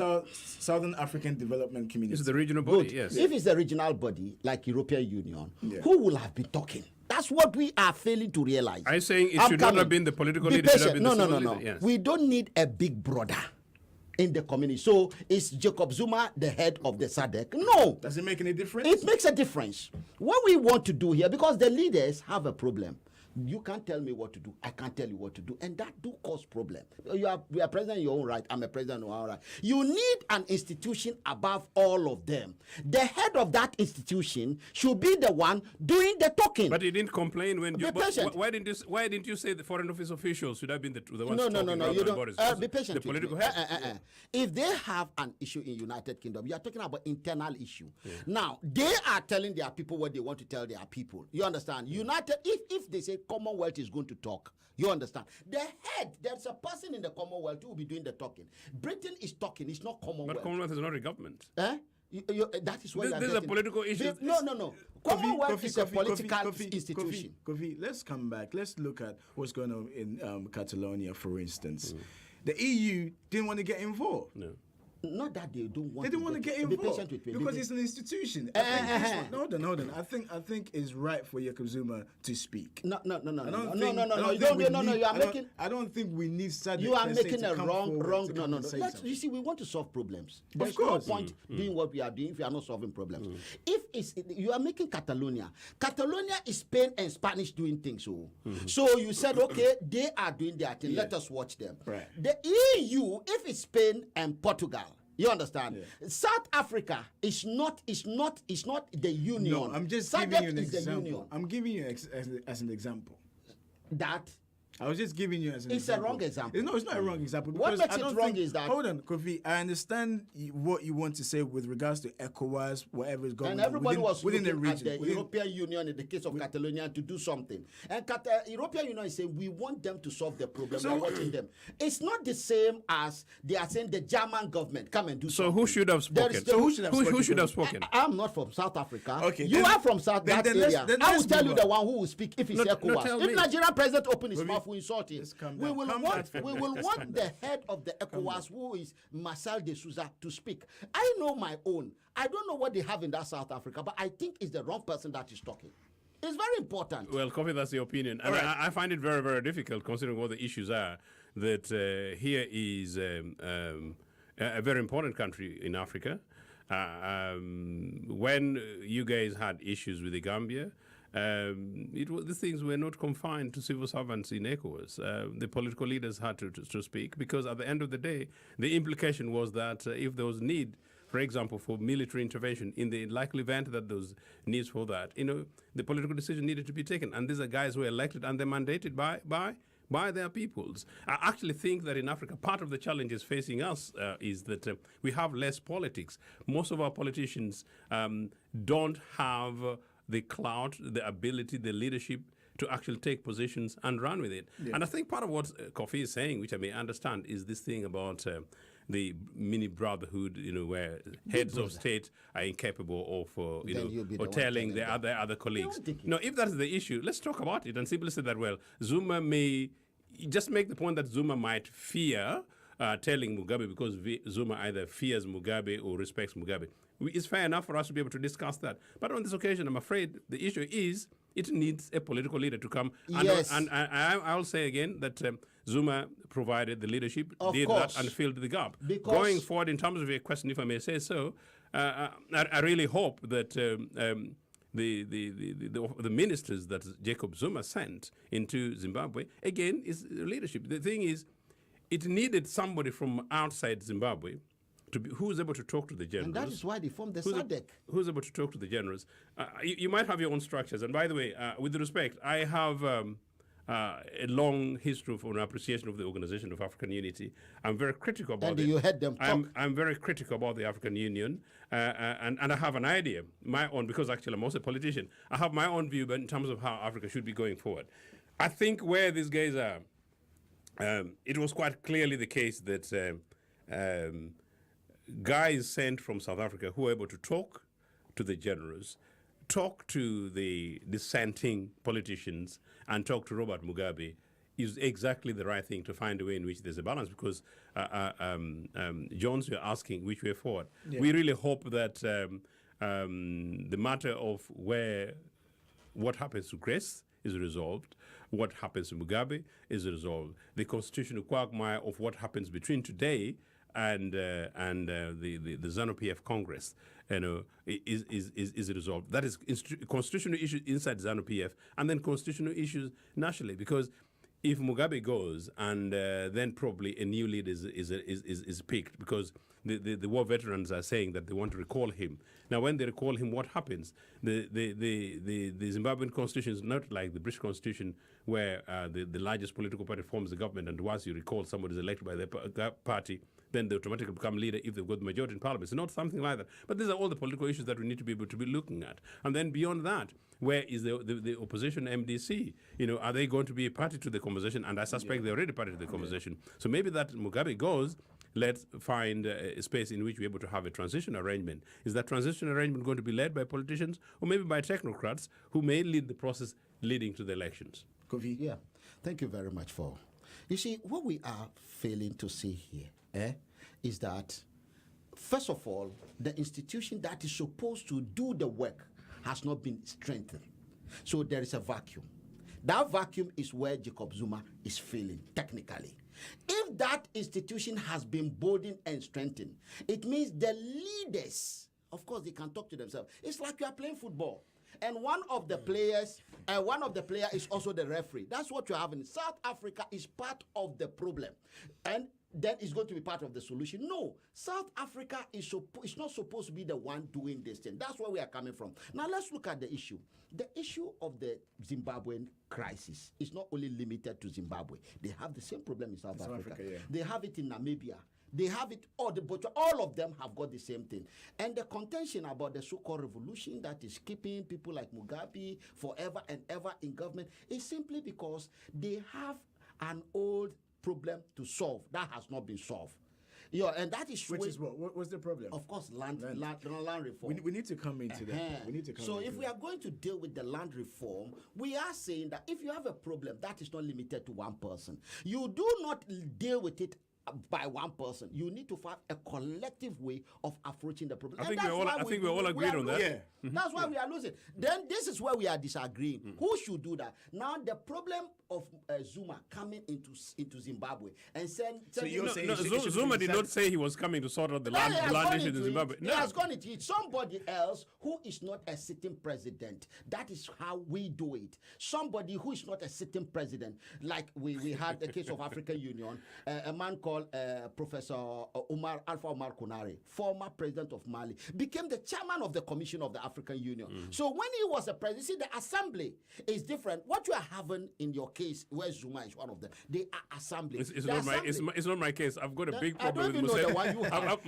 Southern African Development Community. It's the regional body, yes. If it's the regional body, like European Union, who will have been talking That's what we are failing to realize. Are you saying it should not have been the political leader? It should have been the civil leader? Yes. We don't need a big brother in the community. So is Jacob Zuma the head of the SADC? No. Does it make any difference? It makes a difference. What we want to do here, because the leaders have a problem. You can't tell me what to do. I can't tell you what to do. And that do cause problem. We are president in your own right. I'm a president in my own right. You need an institution above all of them. The head of that institution should be the one doing the talking. But he didn't complain when you... Why didn't you say the Foreign Office officials should have been the ones talking? No. You don't. Be patient. The political head. If they have an issue in United Kingdom, you are talking about internal issue. Yeah. Now, they are telling their people what they want to tell their people. You understand? United, if they say Commonwealth is going to talk, you understand? The head, there's a person in the Commonwealth who will be doing the talking. Britain is talking, it's not Commonwealth. But Commonwealth is not a government. That is what this is a political issue. No. Commonwealth is a political institution. Kofi, let's come back. Let's look at what's going on in Catalonia, for instance. The EU didn't want to get involved. No. Not that they don't want. They didn't want to get involved because it's an institution. Hold on. I think it's right for Jacob Zuma to speak. No. I don't think we need SADC. You are making a wrong. No. You see, we want to solve problems. There's no point doing what we are doing if we are not solving problems. If you are making Catalonia is Spain and Spanish doing things. So you said, okay, they are doing their thing. Let us watch them. Right. The EU, if it's Spain and Portugal. You understand? Yeah. South Africa is not the union. No, I'm just giving you an example. I'm giving you as an example. That I was just giving you as an example. It's a wrong example. No, it's not a wrong example. What makes it wrong is that... Hold on, Kofi. I understand what you want to say with regards to ECOWAS, whatever is going on. And everybody was within the region, region. At the European Union, in the case of Catalonia, to do something. And European Union is saying, we want them to solve the problem. We're watching them. It's not the same as they are saying the German government, come and do something. So who should have spoken? Who should have spoken? I'm not from South Africa. Okay, you are from that area. I will tell you the one who will speak if it's ECOWAS. If Nigerian president open his mouth, we insult him. We will want the head of the ECOWAS, who is Marcel de Souza, to speak. I know my own. I don't know what they have in that South Africa, but I think it's the wrong person that is talking. It's very important. Well, Kofi, that's your opinion. And I find it very, very difficult, considering what the issues are, that here is a very important country in Africa. When you guys had issues with the Gambia, these things were not confined to civil servants in ECOWAS. The political leaders had to speak, because at the end of the day, the implication was that if there was need, for example, for military intervention, in the likely event that those needs for that, the political decision needed to be taken. And these are guys who are elected and they're mandated by their peoples. I actually think that in Africa, part of the challenges facing us is that we have less politics. Most of our politicians don't have the clout, the ability, the leadership to actually take positions and run with it. Yeah. And I think part of what Kofi is saying, which I may understand, is this thing about the mini brotherhood, where heads of state are incapable of, or telling their other colleagues. No, if that's the issue, let's talk about it and simply say that, well, Zuma may just make the point that Zuma might fear telling Mugabe, because Zuma either fears Mugabe or respects Mugabe. It's fair enough for us to be able to discuss that. But on this occasion, I'm afraid the issue is it needs a political leader to come. Yes. And I'll say again that Zuma provided the leadership, did that, and filled the gap. Because going forward, in terms of your question, if I may say so, I really hope that the ministers that Jacob Zuma sent into Zimbabwe, again, is leadership. The thing is, it needed somebody from outside Zimbabwe who's able to talk to the generals. And that is why they formed the SADC. Who's able to talk to the generals. You might have your own structures. And by the way, with respect, I have a long history of an appreciation of the Organization of African Unity. I'm very critical about it. And you heard them talk. I'm very critical about the African Union. And I have an idea, my own, because actually I'm also a politician. I have my own view in terms of how Africa should be going forward. I think where these guys are, it was quite clearly the case that guys sent from South Africa who were able to talk to the generals, talk to the dissenting politicians, and talk to Robert Mugabe is exactly the right thing to find a way in which there's a balance. Because, Jones, you're asking which way forward. Yeah. We really hope that the matter of what happens to Grace is resolved. What happens to Mugabe is resolved. The constitutional quagmire of what happens between today and the ZANU-PF Congress, is resolved. That is constitutional issues inside ZANU-PF, and then constitutional issues nationally. Because if Mugabe goes, and then probably a new leader is picked, because the war veterans are saying that they want to recall him. Now, when they recall him, what happens? The Zimbabwean constitution is not like the British constitution, where the largest political party forms the government, and once you recall somebody is elected by their party, then they automatically become leader if they've got the majority in parliament. It's not something like that. But these are all the political issues that we need to be able to be looking at. And then beyond that, where is the opposition MDC? Are they going to be a party to the conversation? And I suspect they're already party to the conversation. So maybe that Mugabe goes, let's find a space in which we're able to have a transition arrangement. Is that transition arrangement going to be led by politicians or maybe by technocrats who may lead the process leading to the elections? Kofi? Yeah. Thank you very much for... You see, what we are failing to see here is that, first of all, the institution that is supposed to do the work has not been strengthened. So there is a vacuum. That vacuum is where Jacob Zuma is failing, technically. If that institution has been boldened and strengthened, it means the leaders, of course, they can talk to themselves. It's like you are playing football. And one of the players is also the referee. That's what you have in South Africa. Is part of the problem, and then it's going to be part of the solution. No, South Africa is not supposed to be the one doing this thing. That's where we are coming from. Now let's look at the issue. The issue of the Zimbabwean crisis is not only limited to Zimbabwe. They have the same problem in South Africa. Yeah. They have it in Namibia. They have it, but all of them have got the same thing. And the contention about the so-called revolution that is keeping people like Mugabe forever and ever in government is simply because they have an old problem to solve that has not been solved. And that is which is what? What's the problem? Of course, land reform. We need to come into that. We need to come. So if we are going to deal with the land reform, we are saying that if you have a problem, that is not limited to one person. You do not deal with it by one person. You need to find a collective way of approaching the problem. I think we all agreed on that. Yeah. That's why we are losing. Then this is where we are disagreeing. Who should do that? Now the problem of Zuma coming into Zimbabwe and saying... Zuma did not say he was coming to sort out the land issue in Zimbabwe. He has gone into it. Somebody else who is not a sitting president. That is how we do it. Somebody who is not a sitting president. Like we had the case of African Union, a man called Professor Alpha Omar Konare, former president of Mali, became the chairman of the Commission of the African Union. So when he was a president, see, the assembly is different. What you are having in your case, where Zuma is one of them, they are assembly. It's not my case. I've got a big problem with Mugabe.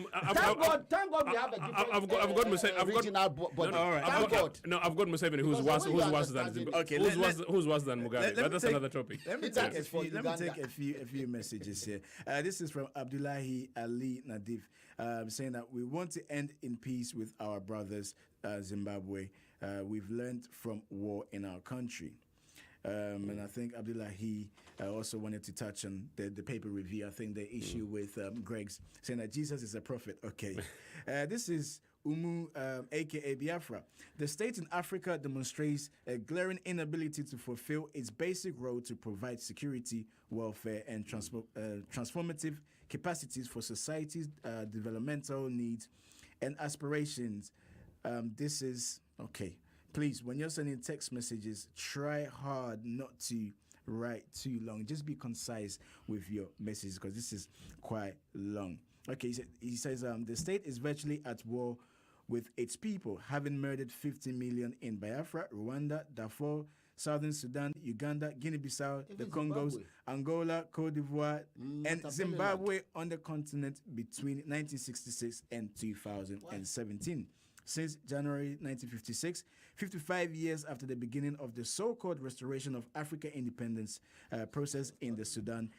Thank God we have a different regional body. I've got Museveni, who's worse than Zimbabwe. Who's worse than Mugabe? But that's another topic. Let me take a few messages here. This is from Abdullahi Ali Nadif, saying that we want to end in peace with our brothers, Zimbabwe. We've learned from war in our country. And I think Abdullahi also wanted to touch on the paper review. I think the issue with Greg's saying that Jesus is a prophet. Okay. This is Umu, a.k.a. Biafra. The state in Africa demonstrates a glaring inability to fulfill its basic role to provide security, welfare, and transformative capacities for society's developmental needs and aspirations. This is... Okay. Please, when you're sending text messages, try hard not to write too long. Just be concise with your messages because this is quite long. Okay, he says the state is virtually at war with its people, having murdered 50 million in Biafra, Rwanda, Darfur, Southern Sudan, Uganda, Guinea-Bissau, the Congos, Angola, Cote d'Ivoire, and Zimbabwe on the continent between 1966 and 2017. Since January 1956, 55 years after the beginning of the so-called restoration of African independence process in the Sudan,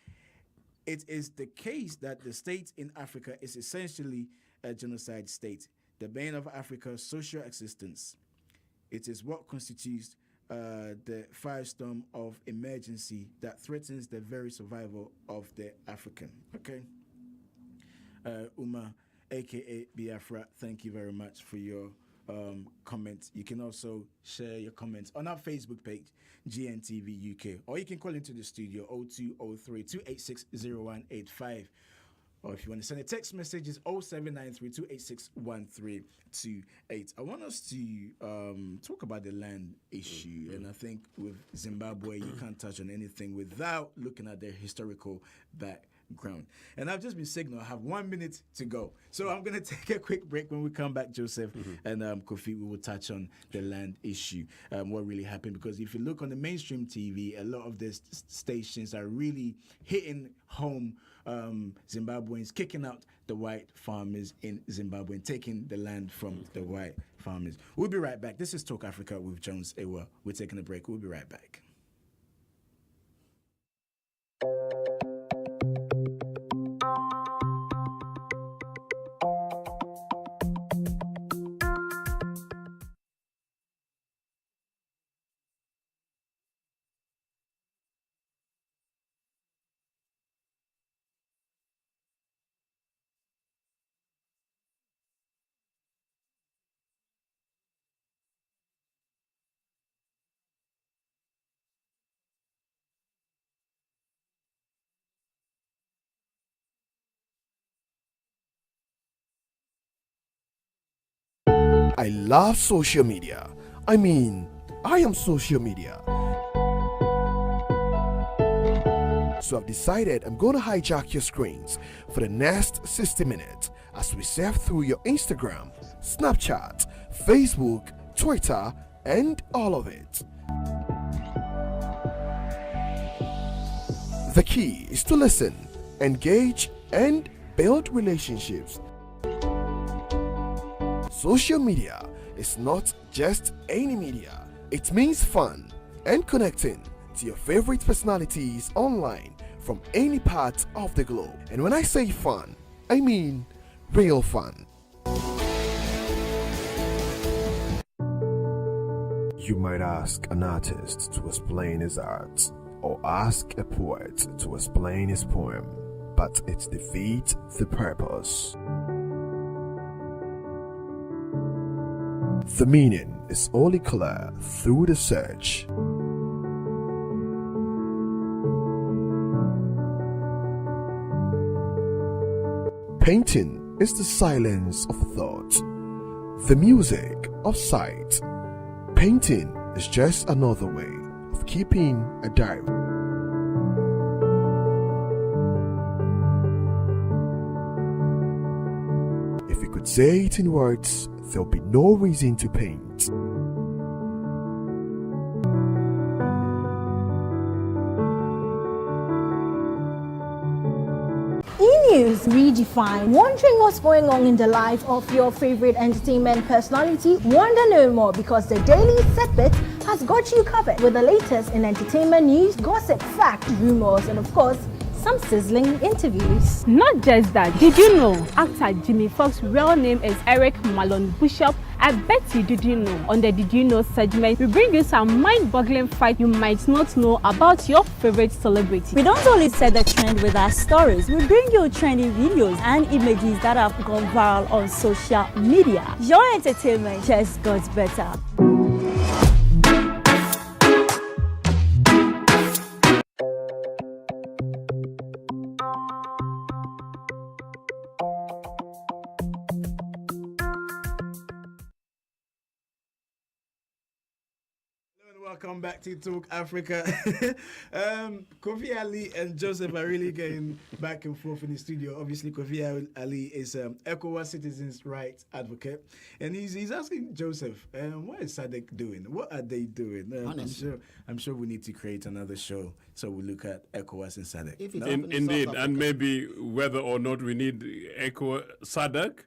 it is the case that the state in Africa is essentially a genocide state, the bane of Africa's social existence. It is what constitutes the firestorm of emergency that threatens the very survival of the African. Okay? Uma, a.k.a. Biafra, thank you very much for your comment. You can also share your comments on our Facebook page, GNTV UK, or you can call into the studio 0203 286 0185. Or if you want to send a text message, it's 0793 286 1328. I want us to talk about the land issue. And I think with Zimbabwe, you can't touch on anything without looking at their historical background. And I've just been signaled I have 1 minute to go. So I'm going to take a quick break. When we come back, Joseph and Kofi, we will touch on the land issue, what really happened. Because if you look on the mainstream TV, a lot of the stations are really hitting home Zimbabweans, kicking out the white farmers in Zimbabwe and taking the land from the white farmers. We'll be right back. This is Talk Africa with Jones Ewa. We're taking a break. We'll be right back. I love social media. I mean, I am social media. So I've decided I'm going to hijack your screens for the next 60 minutes as we surf through your Instagram, Snapchat, Facebook, Twitter, and all of it. The key is to listen, engage, and build relationships. Social media is not just any media. It means fun and connecting to your favorite personalities online from any part of the globe. And when I say fun, I mean real fun. You might ask an artist to explain his art, or ask a poet to explain his poem, but it defeats the purpose. The meaning is only clear through the search. Painting is the silence of thought, the music of sight. Painting is just another way of keeping a diary. If you could say it in words, there'll be no reason to paint. E-News Redefined. Wondering what's going on in the life of your favorite entertainment personality? Wonder no more, because the Daily Setbit has got you covered with the latest in entertainment news, gossip, fact, rumors, and of course, some sizzling interviews. Not just that, did you know actor Jimmy Fox's real name is Eric Malone Bishop? I bet you didn't know. On the Did You Know segment, we bring you some mind-boggling facts you might not know about your favorite celebrity. We don't only set the trend with our stories, we bring you trendy videos and images that have gone viral on social media. Your entertainment just got better. Welcome back to Talk Africa. Kofi Ali and Joseph are really getting back and forth in the studio. Obviously, Kofi Ali is ECOWAS citizens' rights advocate, and he's asking Joseph, what is SADC doing? What are they doing? I'm sure we need to create another show so we look at ECOWAS and SADC. Indeed, and maybe whether or not we need SADC.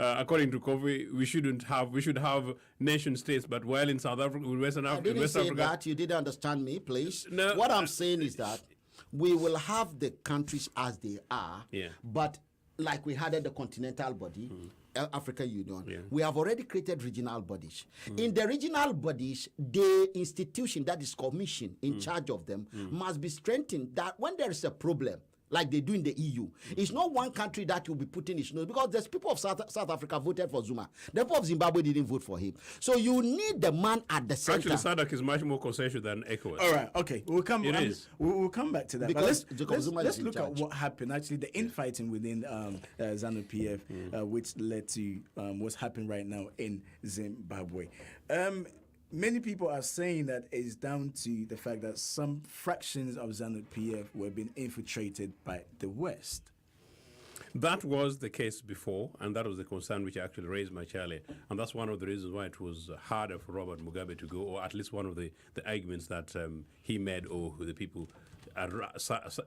According to Kofi, we should have nation states, but while in South Africa, Western Africa, I didn't say that. You didn't understand me, please. No, what I'm saying is that we will have the countries as they are, but like we had at the continental body, African Union, we have already created regional bodies. In the regional bodies, the institution that is commission in charge of them must be strengthened, that when there is a problem, like they do in the EU. It's not one country that will be putting its nose, because there's people of South Africa voted for Zuma. The people of Zimbabwe didn't vote for him. So you need the man at the center. Actually, SADC is much more consensual than ECOWAS. All right, okay. We'll come back to that. Because But let's look at charge. what happened. Actually, the infighting within ZANU-PF, which led to what's happening right now in Zimbabwe. Many people are saying that it's down to the fact that some fractions of ZANU-PF were being infiltrated by the West. That was the case before, and that was the concern which I actually raised my child. And that's one of the reasons why it was harder for Robert Mugabe to go, or at least one of the arguments that he made, or the people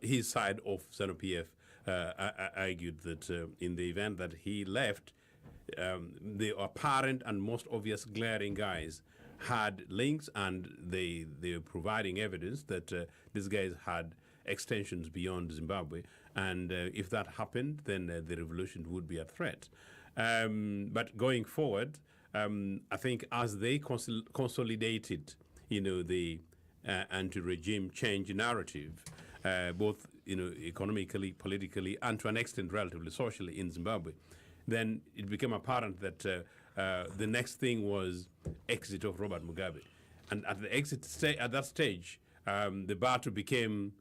his side of ZANU-PF argued that in the event that he left, the apparent and most obvious glaring guys had links, and they were providing evidence that these guys had extensions beyond Zimbabwe, and if that happened, then the revolution would be a threat. But going forward, I think as they consolidated, the anti-regime change narrative, both economically, politically, and to an extent relatively socially in Zimbabwe, then it became apparent that the next thing was exit of Robert Mugabe, and at the at that stage, the battle became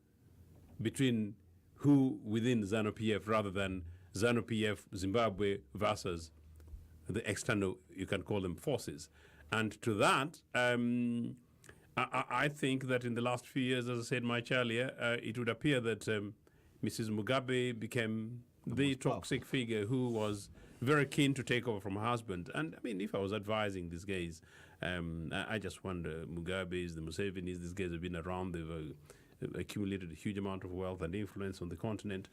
between who within ZANU-PF rather than ZANU-PF Zimbabwe versus the external, you can call them, forces. And to that, I think that in the last few years, as I said much earlier, it would appear that Mrs. Mugabe became the toxic figure who was very keen to take over from her husband. And I mean, if I was advising these guys, I just wonder, Mugabe's, the Musevenis, these guys have been around, they've accumulated a huge amount of wealth and influence on the continent.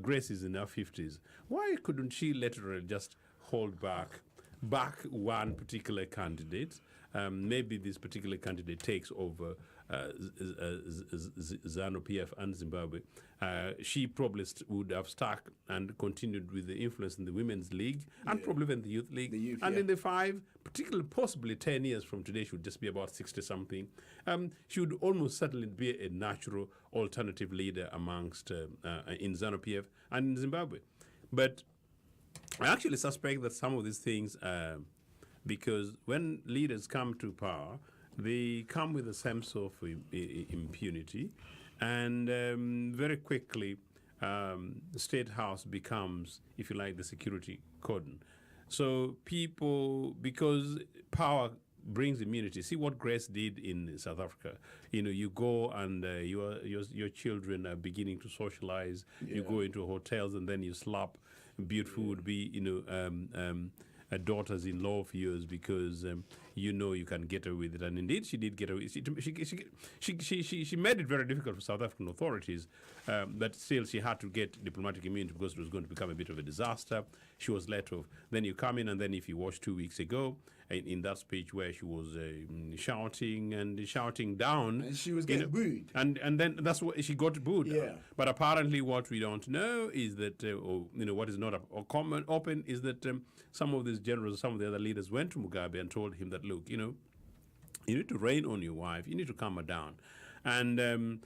Grace is in her 50s. Why couldn't she literally just hold back one particular candidate? Maybe this particular candidate takes over ZANU-PF and Zimbabwe. She probably would have stuck and continued with the influence in the Women's League and probably even the Youth League. In the 5, particularly possibly 10 years from today, she would just be about 60-something. She would almost certainly be a natural alternative leader amongst in ZANU-PF and in Zimbabwe. But I actually suspect that some of these things, because when leaders come to power, they come with a sense of impunity, and very quickly the State House becomes, if you like, the security cordon. So people, because power brings immunity. See what Grace did in South Africa. You go and your children are beginning to socialize. Yeah. You go into hotels and then you slap beautiful would be daughters-in-law of yours because you can get away with it. And indeed, she did get away. She made it very difficult for South African authorities, but still she had to get diplomatic immunity because it was going to become a bit of a disaster. She was let off. Then you come in, and then if you watch 2 weeks ago, in that speech where she was shouting down. And she was getting booed. And then that's what she got booed. Yeah. But apparently what we don't know is that, what is not open is that some of these generals, some of the other leaders went to Mugabe and told him that, look, you need to rein on your wife. You need to calm her down. And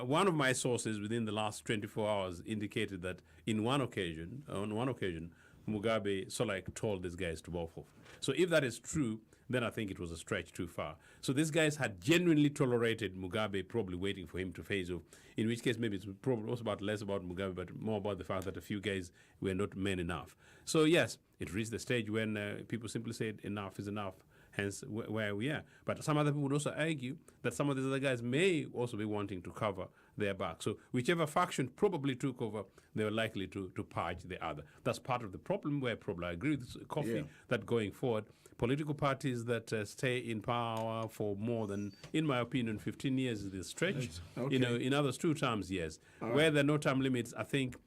one of my sources within the last 24 hours indicated that on one occasion, Mugabe told these guys to both off. So if that is true, then I think it was a stretch too far. So these guys had genuinely tolerated Mugabe, probably waiting for him to phase off, in which case maybe it's probably also less about Mugabe, but more about the fact that a few guys were not men enough. So yes, it reached the stage when people simply said enough is enough, hence where we are. But some other people would also argue that some of these other guys may also be wanting to cover their back. So whichever faction probably took over, they were likely to purge the other. That's part of the problem where probably I agree with Kofi, that going forward, political parties that stay in power for more than, in my opinion, 15 years is the stretch. Okay. In others, 2 terms, yes. Where there are no term limits, I think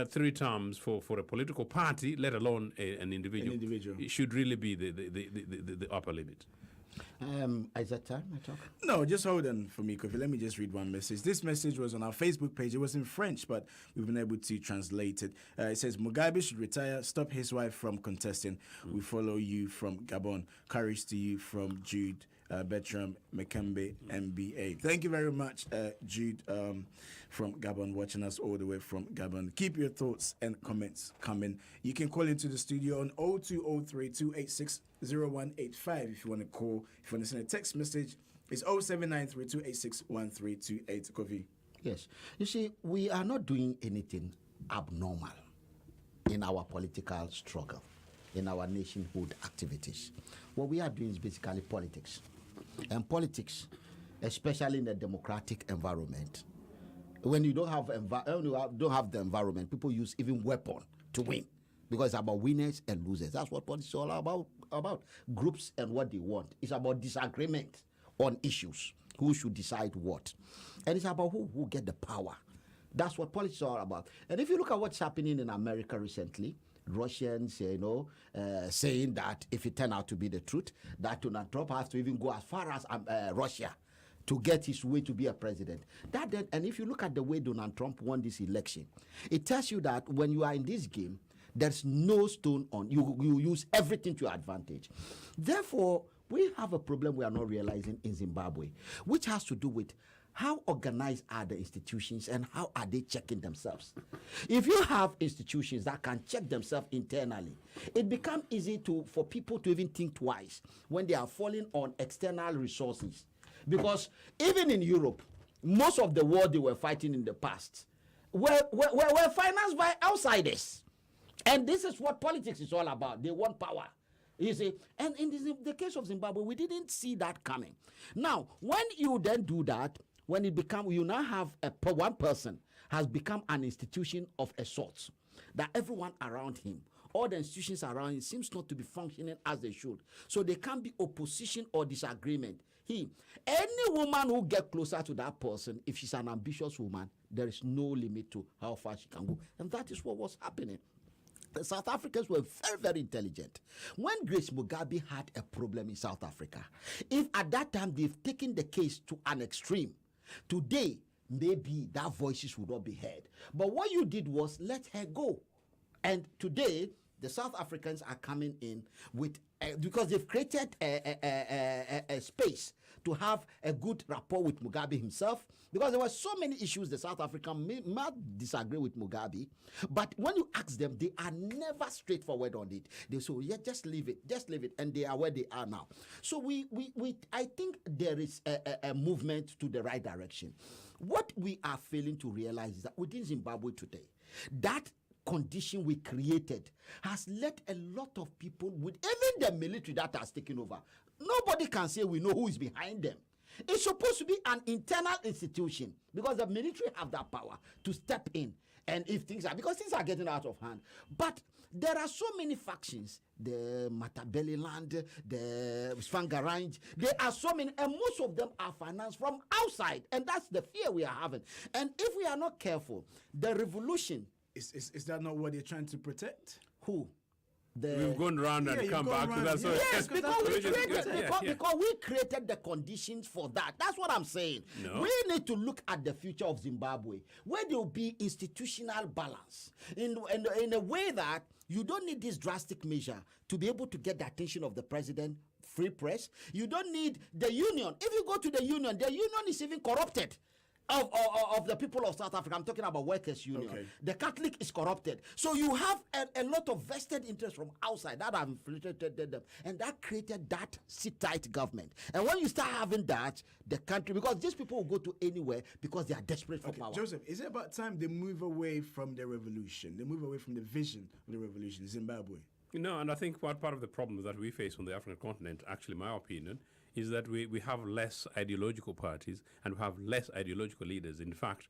3 terms for a political party, let alone an individual. It should really be the upper limit. Is that time I talk? No, just hold on for me, Kofi. Let me just read one message. This message was on our Facebook page. It was in French, but we've been able to translate it. It says, Mugabe should retire, stop his wife from contesting. We follow you from Gabon. Courage to you from Jude Bertram Mekambe, MBA. Thank you very much, Jude, from Gabon, watching us all the way from Gabon. Keep your thoughts and comments coming. You can call into the studio on 0203-286-0185 if you want to call. If you want to send a text message, it's 0793-286-1328. Kofi. Yes. You see, we are not doing anything abnormal in our political struggle, in our nationhood activities. What we are doing is basically politics. And politics, especially in a democratic environment, when you don't have the environment, people use even weapon to win, because it's about winners and losers. That's what politics is all about groups and what they want. It's about disagreement on issues, who should decide what, and it's about who get the power. That's what politics is all about. And if you look at what's happening in America recently, Russians, saying that if it turned out to be the truth, that Donald Trump has to even go as far as Russia to get his way to be a president. And if you look at the way Donald Trump won this election, it tells you that when you are in this game, there's no stone on you. You use everything to your advantage. Therefore, we have a problem we are not realizing in Zimbabwe, which has to do with how organized are the institutions and how are they checking themselves? If you have institutions that can check themselves internally, it becomes easy for people to even think twice when they are falling on external resources. Because even in Europe, most of the war they were fighting in the past were financed by outsiders. And this is what politics is all about. They want power. You see, and in the case of Zimbabwe, we didn't see that coming. Now, when you then do that, when you now have one person has become an institution of a sort, that everyone around him, all the institutions around him, seems not to be functioning as they should. So there can't be opposition or disagreement. Any woman who gets closer to that person, if she's an ambitious woman, there is no limit to how far she can go. And that is what was happening. The South Africans were very, very intelligent. When Grace Mugabe had a problem in South Africa, if at that time they've taken the case to an extreme, today maybe that voices would not be heard. But what you did was let her go. And today, the South Africans are coming in with, because they've created a space to have a good rapport with Mugabe himself, because there were so many issues the South African might disagree with Mugabe, but when you ask them, they are never straightforward on it. They say, yeah, just leave it, and they are where they are now. So I think there is a movement to the right direction. What we are failing to realize is that within Zimbabwe today, that condition we created has led a lot of people, with even the military that has taken over, nobody can say we know who is behind them. It's supposed to be an internal institution, because the military have that power to step in, and if because things are getting out of hand. But there are so many factions, the Matabeleland, the Svangarange, there are so many, and most of them are financed from outside, and that's the fear we are having. And if we are not careful, the revolution, Is that not what they're trying to protect? Who? We've gone round and come back to that. Yes, because we created the conditions for that. That's what I'm saying. No. We need to look at the future of Zimbabwe, where there will be institutional balance in a way that you don't need this drastic measure to be able to get the attention of the president. Free press. You don't need the union. If you go to the union is even corrupted. Of the people of South Africa, I'm talking about workers' union. Okay. The Catholic is corrupted. So you have a lot of vested interest from outside that have infiltrated them. And that created that sit-tight government. And when you start having that, the country, because these people will go to anywhere because they are desperate for power. Joseph, is it about time they move away from the revolution? They move away from the vision of the revolution in Zimbabwe? No, and I think part of the problem that we face on the African continent, actually, my opinion, is that we have less ideological parties and we have less ideological leaders. In fact,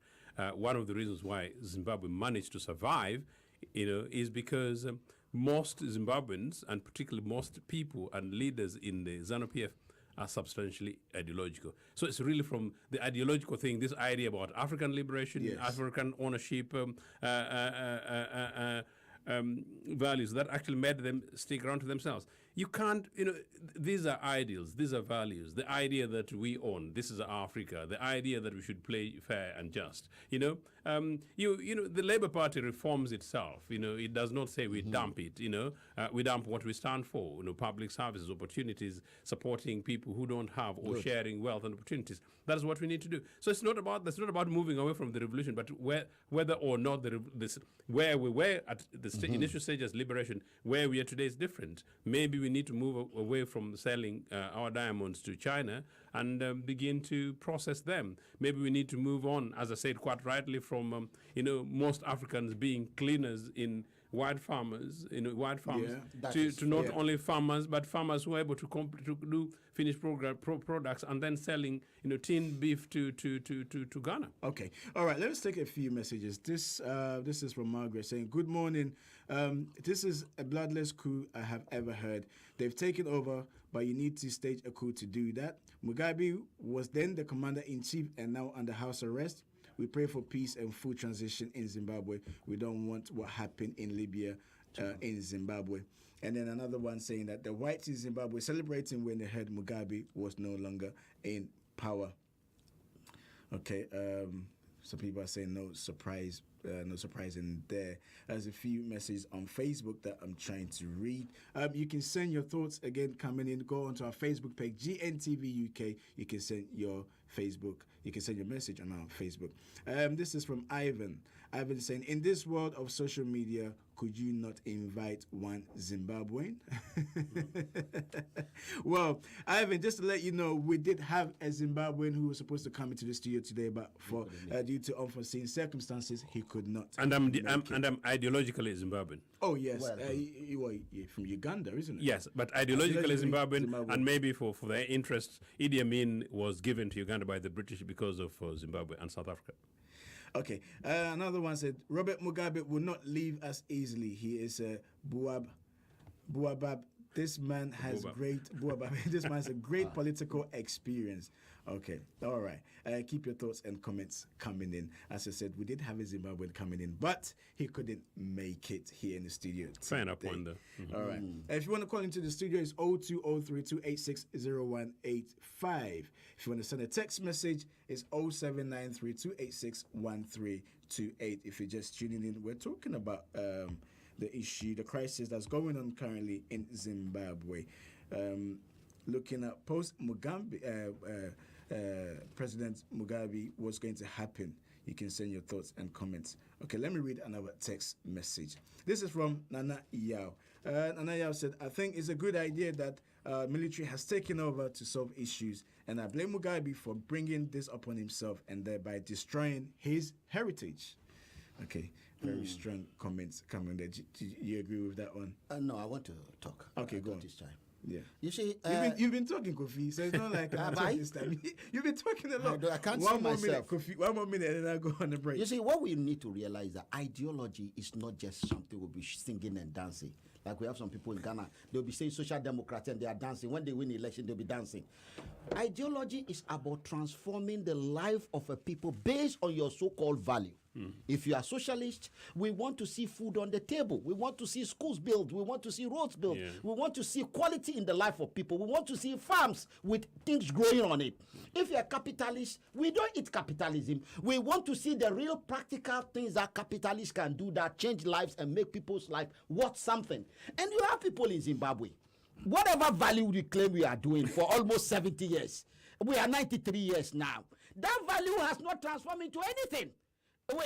one of the reasons why Zimbabwe managed to survive, is because most Zimbabweans, and particularly most people and leaders in the ZANU-PF, are substantially ideological. So it's really from the ideological thing, this idea about African liberation, yes, African ownership, values that actually made them stick around to themselves. you can't, these are ideals, these are values. The idea that we own, this is Africa. The idea that we should play fair and just. The Labour Party reforms itself. It does not say we dump it. We dump what we stand for. Public services, opportunities, supporting people who don't have, or sharing wealth and opportunities. That is what we need to do. So that's not about moving away from the revolution, but whether or not where we were at the initial stage as liberation, where we are today is different. Maybe we need to move away from selling our diamonds to China and begin to process them. Maybe we need to move on, as I said quite rightly, from most Africans being cleaners in white farms, to not only farmers, but farmers who are able to do finished products and then selling, tinned beef to Ghana. Okay, all right. Let's take a few messages. This is from Margaret saying, "Good morning. This is a bloodless coup I have ever heard. They've taken over, but you need to stage a coup to do that. Mugabe was then the commander-in-chief and now under house arrest. We pray for peace and full transition in Zimbabwe. We don't want what happened in Libya in Zimbabwe." And then another one saying that the whites in Zimbabwe celebrating when they heard Mugabe was no longer in power. Okay, some people are saying no surprise in there. There's a few messages on Facebook that I'm trying to read. You can send your thoughts again coming in. Go onto our Facebook page, GNTV UK. You can send your message on our Facebook. This is from Ivan. Ivan saying, "In this world of social media, could you not invite one Zimbabwean?" Well, Ivan, just to let you know, we did have a Zimbabwean who was supposed to come into the studio today, but for due to unforeseen circumstances, he could not. And I'm ideologically Zimbabwean. Oh yes, you're from Uganda, isn't it? Yes, but ideologically Zimbabwean, and maybe for their interests, Idi Amin was given to Uganda by the British because of Zimbabwe and South Africa. Okay, another one said, "Robert Mugabe will not leave us easily. He is a Buabab. This man has a great political experience." Okay, all right. Keep your thoughts and comments coming in. As I said, we did have a Zimbabwean coming in, but he couldn't make it here in the studio today. Fair enough, wonder. All right. If you want to call into the studio, it's 0203-286-0185. If you want to send a text message, it's 0793-286-1328. If you're just tuning in, we're talking about the issue, the crisis that's going on currently in Zimbabwe. Looking at post-Mugabe, President Mugabe, what's going to happen. You can send your thoughts and comments. Okay, let me read another text message. This is from Nana Yao. Nana Yao said, "I think it's a good idea that military has taken over to solve issues, and I blame Mugabe for bringing this upon himself and thereby destroying his heritage." Okay, very strong comments coming there. Do you agree with that one? No, I want to talk. Okay, go on. This time. Yeah. You see, you've been talking, Kofi, so it's not like I'm talking this time. You've been talking a lot. I can't one see more myself. Minute, Kofi, one more minute, and then I'll go on the break. You see, what we need to realize that ideology is not just something we'll be singing and dancing. Like we have some people in Ghana, they'll be saying social democrats and they are dancing. When they win the election, they'll be dancing. Ideology is about transforming the life of a people based on your so-called value. If you are socialist, we want to see food on the table. We want to see schools built. We want to see roads built. Yeah. We want to see quality in the life of people. We want to see farms with things growing on it. If you are capitalist, we don't eat capitalism. We want to see the real practical things that capitalists can do that change lives and make people's life worth something. And you have people in Zimbabwe. Whatever value we claim we are doing for almost 70 years, we are 93 years now. That value has not transformed into anything. In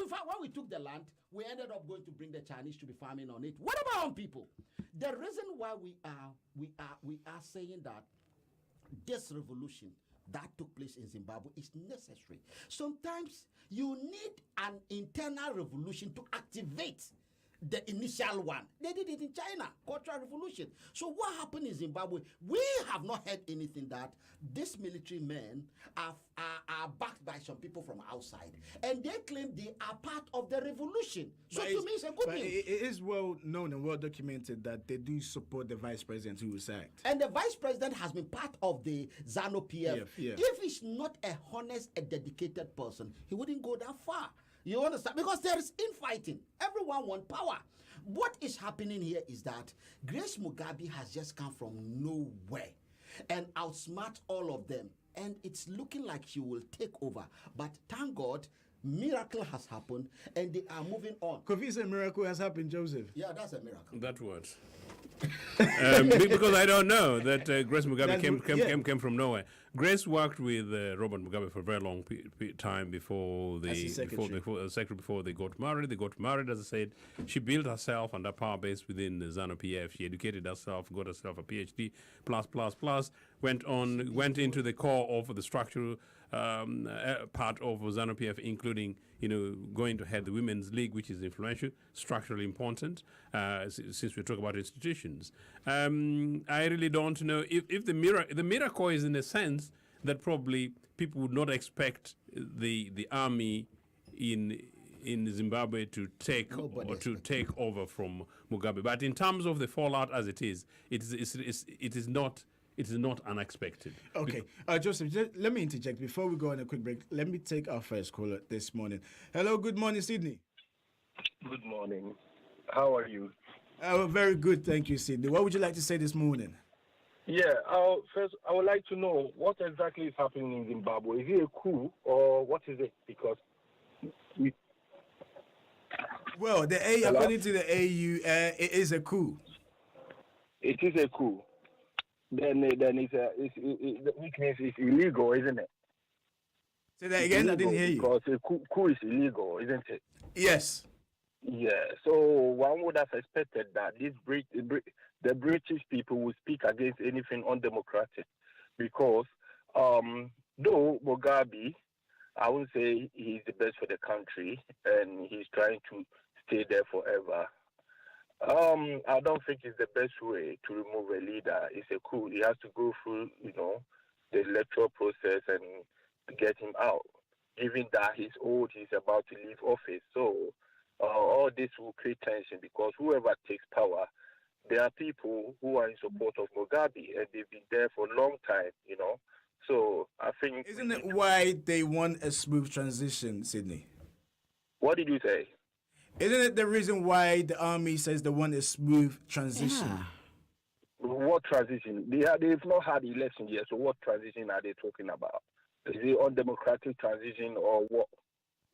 fact, when we took the land, we ended up going to bring the Chinese to be farming on it. What about our own people? The reason why we are saying that this revolution that took place in Zimbabwe is necessary. Sometimes you need an internal revolution to activate the initial one. They did it in China, Cultural Revolution. So what happened in Zimbabwe? We have not heard anything that these military men are backed by some people from outside. And they claim they are part of the revolution. So to me, it's a good news. It is well known and well documented that they do support the vice president who was sacked. And the vice president has been part of the ZANU-PF. Yeah. If he's not a honest and dedicated person, he wouldn't go that far. You understand? Because there is infighting. Everyone wants power. What is happening here is that Grace Mugabe has just come from nowhere and outsmart all of them. And it's looking like she will take over. But thank God, miracle has happened and they are moving on. Kofi said miracle has happened, Joseph. Yeah, that's a miracle. That what? Because I don't know that Grace Mugabe came from nowhere. Grace worked with Robert Mugabe for a very long time before they got married. They got married, as I said. She built herself and her power base within the ZANU-PF. She educated herself, got herself a PhD, went into the core of the structural part of ZANU-PF, including going to head the Women's League, which is influential, structurally important, since we talk about institutions. I really don't know if the miracle is in a sense that probably people would not expect the army in Zimbabwe to take over from Mugabe. But in terms of the fallout as it is not unexpected. Okay. Joseph, let me interject. Before we go on a quick break, let me take our first caller this morning. Hello, good morning, Sydney. Good morning. How are you? Very good, thank you, Sydney. What would you like to say this morning? Yeah, first, I would like to know what exactly is happening in Zimbabwe. Is it a coup or what is it? Because well, according to the AU, it is a coup. It is a coup. Then which means it's illegal, isn't it? Say that again. I didn't hear you. Because a coup is illegal, isn't it? Yes. Yeah. So one would have expected that the British people would speak against anything undemocratic, because though Mugabe, I would say he's the best for the country and he's trying to stay there forever. I don't think it's the best way to remove a leader. It's a coup. He has to go through, the electoral process and get him out. Given that he's old, he's about to leave office. So all this will create tension, because whoever takes power, there are people who are in support of Mugabe and they've been there for a long time, So I think... Isn't it why they want a smooth transition, Sydney? What did you say? Isn't it the reason why the army says they want a smooth transition? Yeah. What transition? They've not had election yet, so what transition are they talking about? Is it undemocratic transition or what?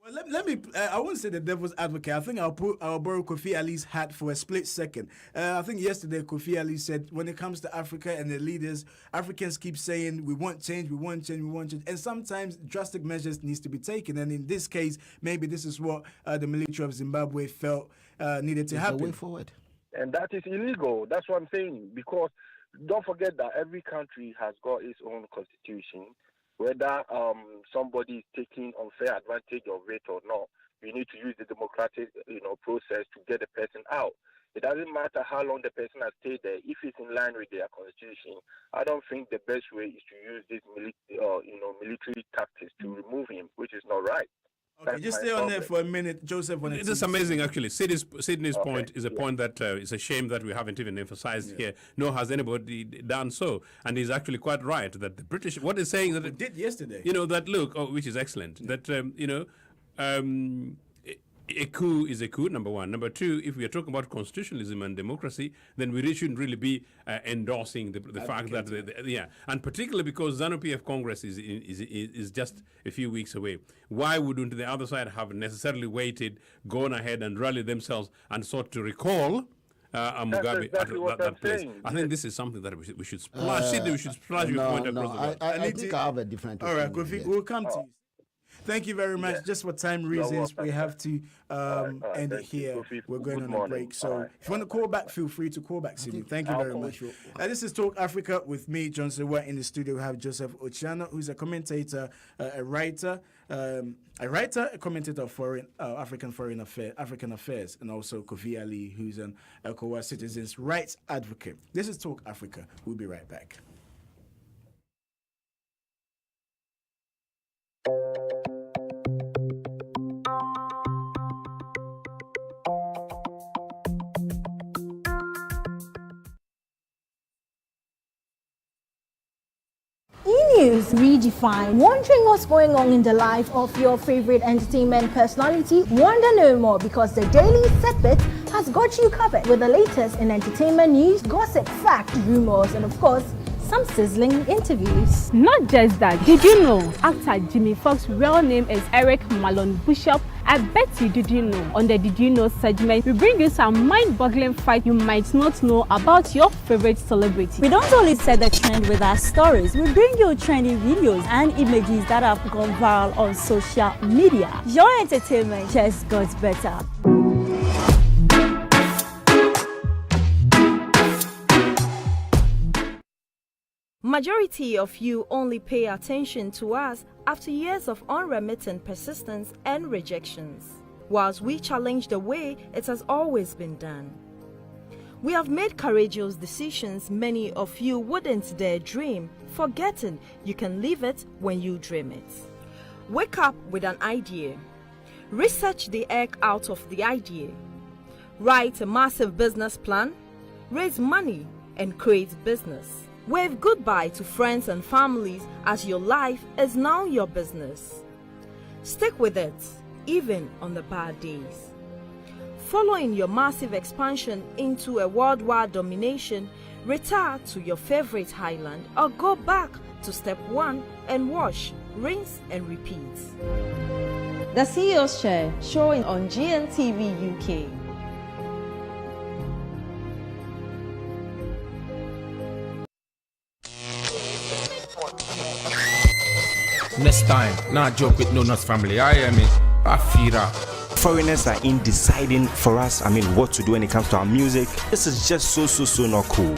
Well, let me. I won't say the devil's advocate. I think I'll borrow Kofi Ali's hat for a split second. I think yesterday Kofi Ali said, when it comes to Africa and the leaders, Africans keep saying we want change, we want change, we want change, and sometimes drastic measures needs to be taken. And in this case, maybe this is what the military of Zimbabwe felt needed to happen. The way forward. And that is illegal. That's what I'm saying. Because don't forget that every country has got its own constitution. Whether somebody is taking unfair advantage of it or not, you need to use the democratic, process to get the person out. It doesn't matter how long the person has stayed there. If it's in line with their constitution, I don't think the best way is to use these military tactics to remove him, which is not right. Okay, just stay on there for a minute, Joseph. It is amazing, actually. Sydney's point is a point that it's a shame that we haven't even emphasized here, nor has anybody done so. And he's actually quite right that the British, what is saying that we did yesterday, that look, which is excellent, that a coup is a coup, number one. Number two, if we are talking about constitutionalism and democracy, then we shouldn't really be endorsing the fact that, and particularly because ZANU-PF Congress is just a few weeks away. Why wouldn't the other side have necessarily waited, gone ahead and rallied themselves and sought to recall Mugabe exactly at that place? I think this is something that we should splash. We should splash your point across the world. I think I have a different opinion. All right, Kofi, we'll come to you. Thank you very much. Just for time reasons, we have to end it here. We're going on a break. So if you want to call back, feel free to call back, Sydney. Thank you very much. This is Talk Africa with me, Johnson. We're in the studio. We have Joseph Ochiano, who's a commentator, a writer, a commentator of African affairs, and also Kofi Ali, who's an ECOWAS citizens' rights advocate. This is Talk Africa. We'll be right back. E-News is redefined. Wondering what's going on in the life of your favorite entertainment personality? Wonder no more, because the Daily Set has got you covered with the latest in entertainment news, gossip, fact, rumors, and of course, some sizzling interviews. Not just that, did you know actor Jimmy Fox's real name is Eric Malon Bishop? I bet you didn't know. On the Did You Know segment, we bring you some mind-boggling facts you might not know about your favorite celebrity. We don't only set the trend with our stories, we bring you trendy videos and images that have gone viral on social media. Your entertainment just got better. Majority of you only pay attention to us after years of unremittent persistence and rejections, whilst we challenge the way it has always been done. We have made courageous decisions many of you wouldn't dare dream, forgetting you can live it when you dream it. Wake up with an idea. Research the egg out of the idea. Write a massive business plan. Raise money and create business. Wave goodbye to friends and families as your life is now your business. Stick with it, even on the bad days. Following your massive expansion into a worldwide domination, retire to your favorite highland or go back to step one and wash, rinse and repeat. The CEO's Chair, showing on GNTV UK. Next time, not joke with Nona's family. I hear me. I feel that. Foreigners are in deciding for us, what to do when it comes to our music. This is just so not cool.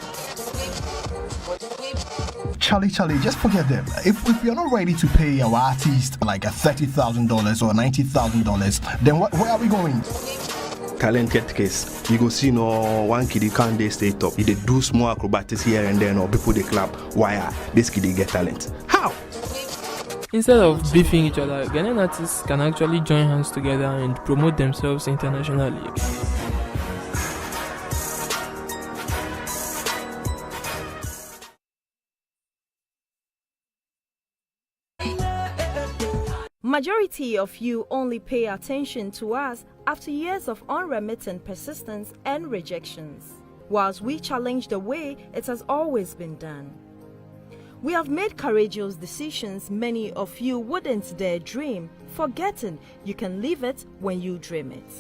Charlie, just forget them. If you're not ready to pay our artist like a $30,000 or $90,000, then where are we going? Talent get case. You go see one kid can't they stay top. He do small acrobatics here and there, or people they clap. Why this kid get talent? How? Instead of beefing each other, Ghanaian artists can actually join hands together and promote themselves internationally. Majority of you only pay attention to us after years of unremittent persistence and rejections, whilst we challenge the way it has always been done. We have made courageous decisions many of you wouldn't dare dream, forgetting you can live it when you dream it.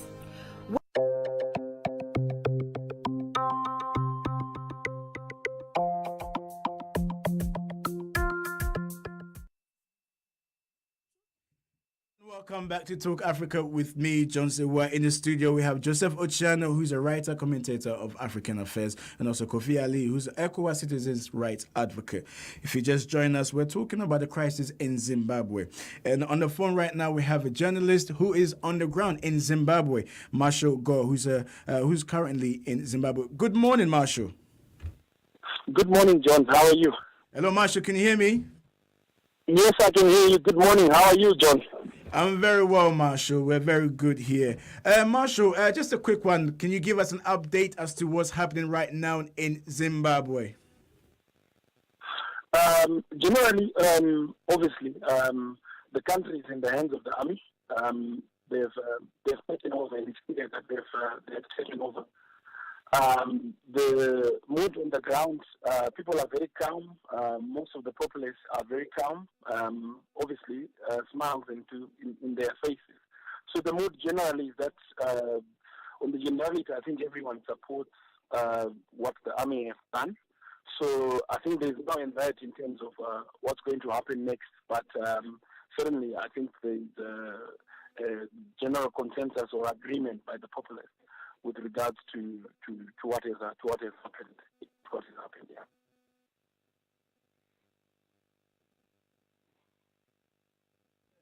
Welcome back to Talk Africa with me, John Sewa. In the studio, we have Joseph Ochiano, who's a writer, commentator of African affairs, and also Kofi Ali, who's an ECOWAS citizens' rights advocate. If you just join us, we're talking about the crisis in Zimbabwe. And on the phone right now, we have a journalist who is on the ground in Zimbabwe, Marshall Gore, who's currently in Zimbabwe. Good morning, Marshall. Good morning, John. How are you? Hello, Marshall. Can you hear me? Yes, I can hear you. Good morning. How are you, John? I'm very well, Marshall. We're very good here. Marshall, just a quick one. Can you give us an update as to what's happening right now in Zimbabwe? Generally, obviously, the country is in the hands of the army. They've taken over, and it's clear that they've taken over. The mood on the ground, people are very calm. Most of the populace are very calm. Obviously, smiles in their faces. So the mood generally is that, on the generality, I think everyone supports what the army has done. So I think there's no anxiety in terms of what's going to happen next. But certainly, I think there's a general consensus or agreement by the populace with regards to what has happened. What has happened, yeah.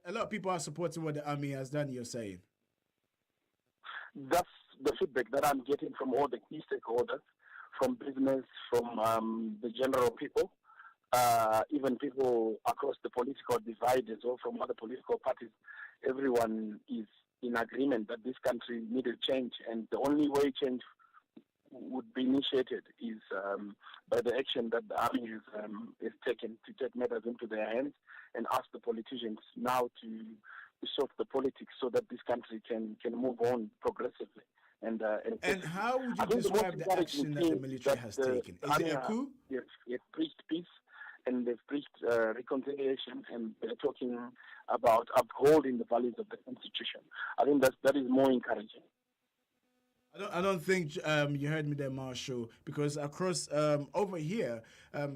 A lot of people are supporting what the army has done, you're saying? That's the feedback that I'm getting from all the key stakeholders, from business, from the general people, even people across the political divide as well, from other political parties. Everyone is in agreement that this country needed change, and the only way change would be initiated is by the action that the army has taken to take matters into their hands and ask the politicians now to sort the politics so that this country can move on progressively. And how would you describe the action that the military has taken? Is it a coup? They've preached peace and they've preached reconciliation, and they're talking about upholding the values of the Constitution. I think that is more encouraging. I don't think you heard me there, Marshall, because across over here, a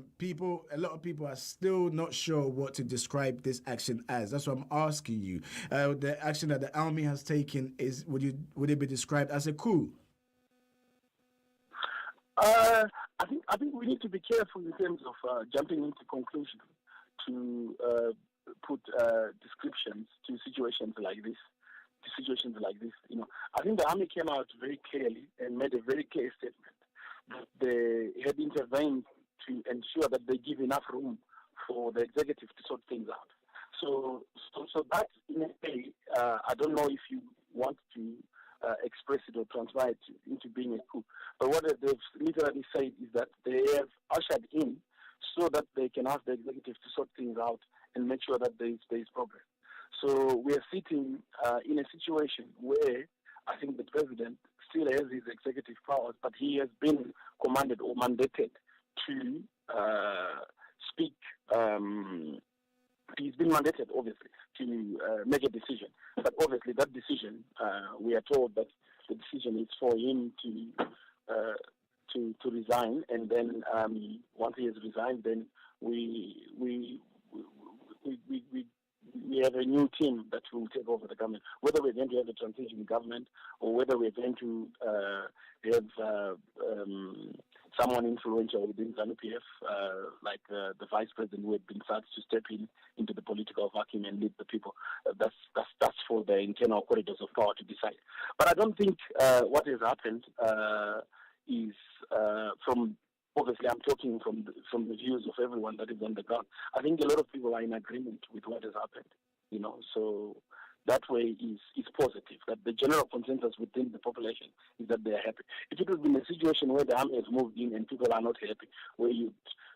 lot of people are still not sure what to describe this action as. That's what I'm asking you. The action that the army has taken would it be described as a coup? I think we need to be careful in terms of jumping into conclusions to put descriptions to situations like this. I think the army came out very clearly and made a very clear statement that they had intervened to ensure that they give enough room for the executive to sort things out. So that, in a way, I don't know if you want to express it or transfer it into being a coup. But what they've literally said is that they have ushered in so that they can ask the executive to sort things out and make sure that there is progress. So we are sitting in a situation where I think the president still has his executive powers, but he has been commanded or mandated to speak. He's been mandated, obviously, to make a decision. But obviously, that decision, we are told that the decision is for him to resign, and then once he has resigned, then we have a new team that will take over the government. Whether we're going to have a transition government or whether we're going to have someone influential within ZANU-PF, like the vice president who had been sacked, to step into the political vacuum and lead the people. That's for the internal corridors of power to decide. But I don't think what has happened is from. Obviously, I'm talking from the views of everyone that is on the ground. I think a lot of people are in agreement with what has happened, so that way is positive, that the general consensus within the population is that they are happy. If it has been a situation where the army has moved in and people are not happy, where you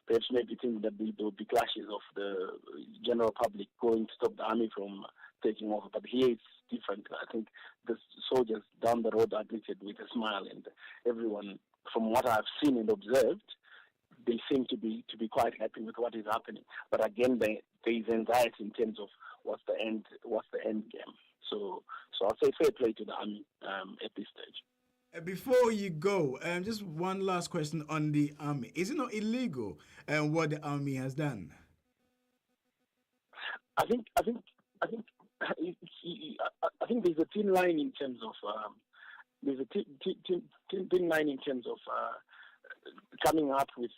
perhaps maybe think that there will be clashes of the general public going to stop the army from taking over, but here it's different. I think the soldiers down the road are greeted with a smile, and everyone, from what I've seen and observed, they seem to be quite happy with what is happening. But again, there is anxiety in terms of what's the end game. So I'll say fair play to the army at this stage. Before you go, just one last question on the army. Is it not illegal what the army has done? I think there's a thin line in terms of thin line in terms of coming up with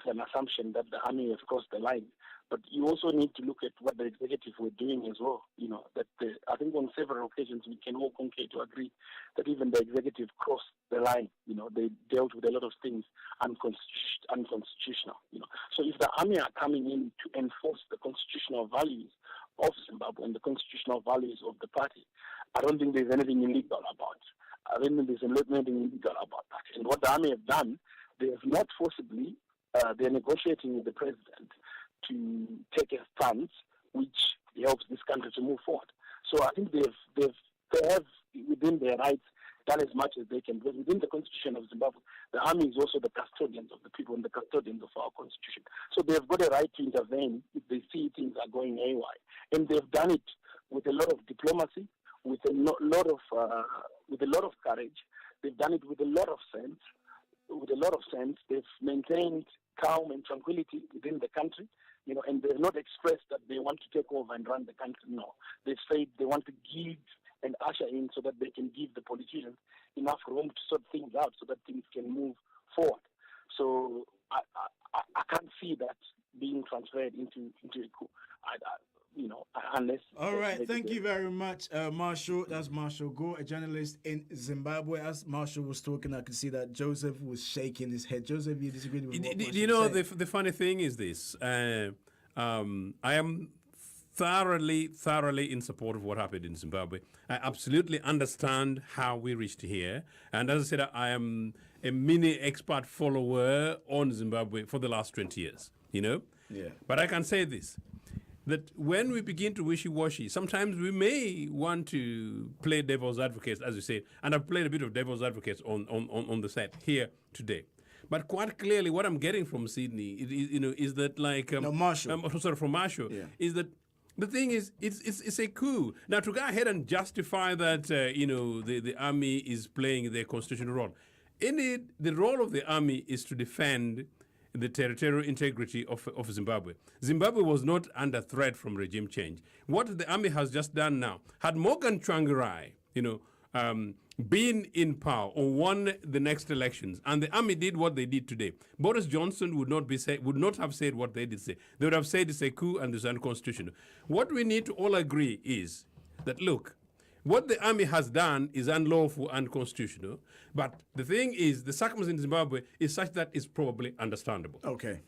an assumption that the army has crossed the line. But you also need to look at what the executive were doing as well. I think on several occasions we can all concur to agree that even the executive crossed the line. They dealt with a lot of things unconstitutional. So if the army are coming in to enforce the constitutional values of Zimbabwe and the constitutional values of the party, I don't think there's anything illegal about it. I don't think there's anything illegal about that. And what the army have done, they have not forcibly, they're negotiating with the president to take a stance which helps this country to move forward. So I think they have within their rights done as much as they can. Because within the constitution of Zimbabwe, the army is also the custodians of the people and the custodians of our constitution. So they've got a right to intervene if they see things are going haywire. And they've done it with a lot of diplomacy, with a lot of courage. They've done it with a lot of sense. They've maintained calm and tranquility within the country, and they've not expressed that they want to take over and run the country. No, they've said they want to give and usher in so that they can give the politicians enough room to sort things out so that things can move forward. So I can't see that being transferred into a coup. Unless. All right, thank you very much, Marshall. That's Marshall Gore, a journalist in Zimbabwe. As Marshall was talking, I could see that Joseph was shaking his head. Joseph, you disagreed with what Marshall said? The funny thing is this. I am thoroughly in support of what happened in Zimbabwe. I absolutely understand how we reached here. And as I said, I am a mini expert follower on Zimbabwe for the last 20 years, you know? Yeah. But I can say this, that when we begin to wishy-washy, sometimes we may want to play devil's advocates, as you said, and I've played a bit of devil's advocates on the set here today. But quite clearly, what I'm getting from Sydney, is that like Marshall. From Marshall, is that the thing is, it's a coup. Now to go ahead and justify that, the army is playing their constitutional role. Indeed, the role of the army is to defend the territorial integrity of Zimbabwe. Zimbabwe was not under threat from regime change. What the army has just done now, had Morgan Tsvangirai, been in power or won the next elections, and the army did what they did today, Boris Johnson would not have said what they did say. They would have said it's a coup and it's unconstitutional. What we need to all agree is that, look, what the army has done is unlawful and unconstitutional, but the thing is, the circumstance in Zimbabwe is such that it's probably understandable. Okay.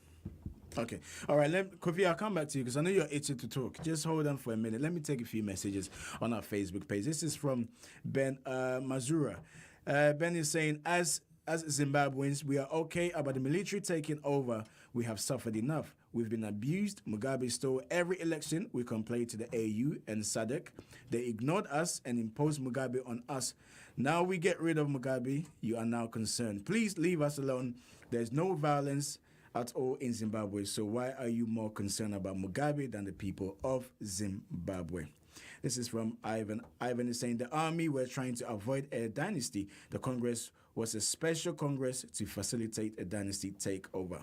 All right, Kofi, I'll come back to you because I know you're itching to talk. Just hold on for a minute. Let me take a few messages on our Facebook page. This is from Ben Mazura. Ben is saying, as Zimbabweans, we are okay about the military taking over. We have suffered enough. We've been abused. Mugabe stole every election. We complained to the AU and SADC. They ignored us and imposed Mugabe on us. Now we get rid of Mugabe. You are now concerned. Please leave us alone. There's no violence at all in Zimbabwe. So why are you more concerned about Mugabe than the people of Zimbabwe? This is from Ivan. Ivan is saying the army were trying to avoid a dynasty. The Congress was a special Congress to facilitate a dynasty takeover.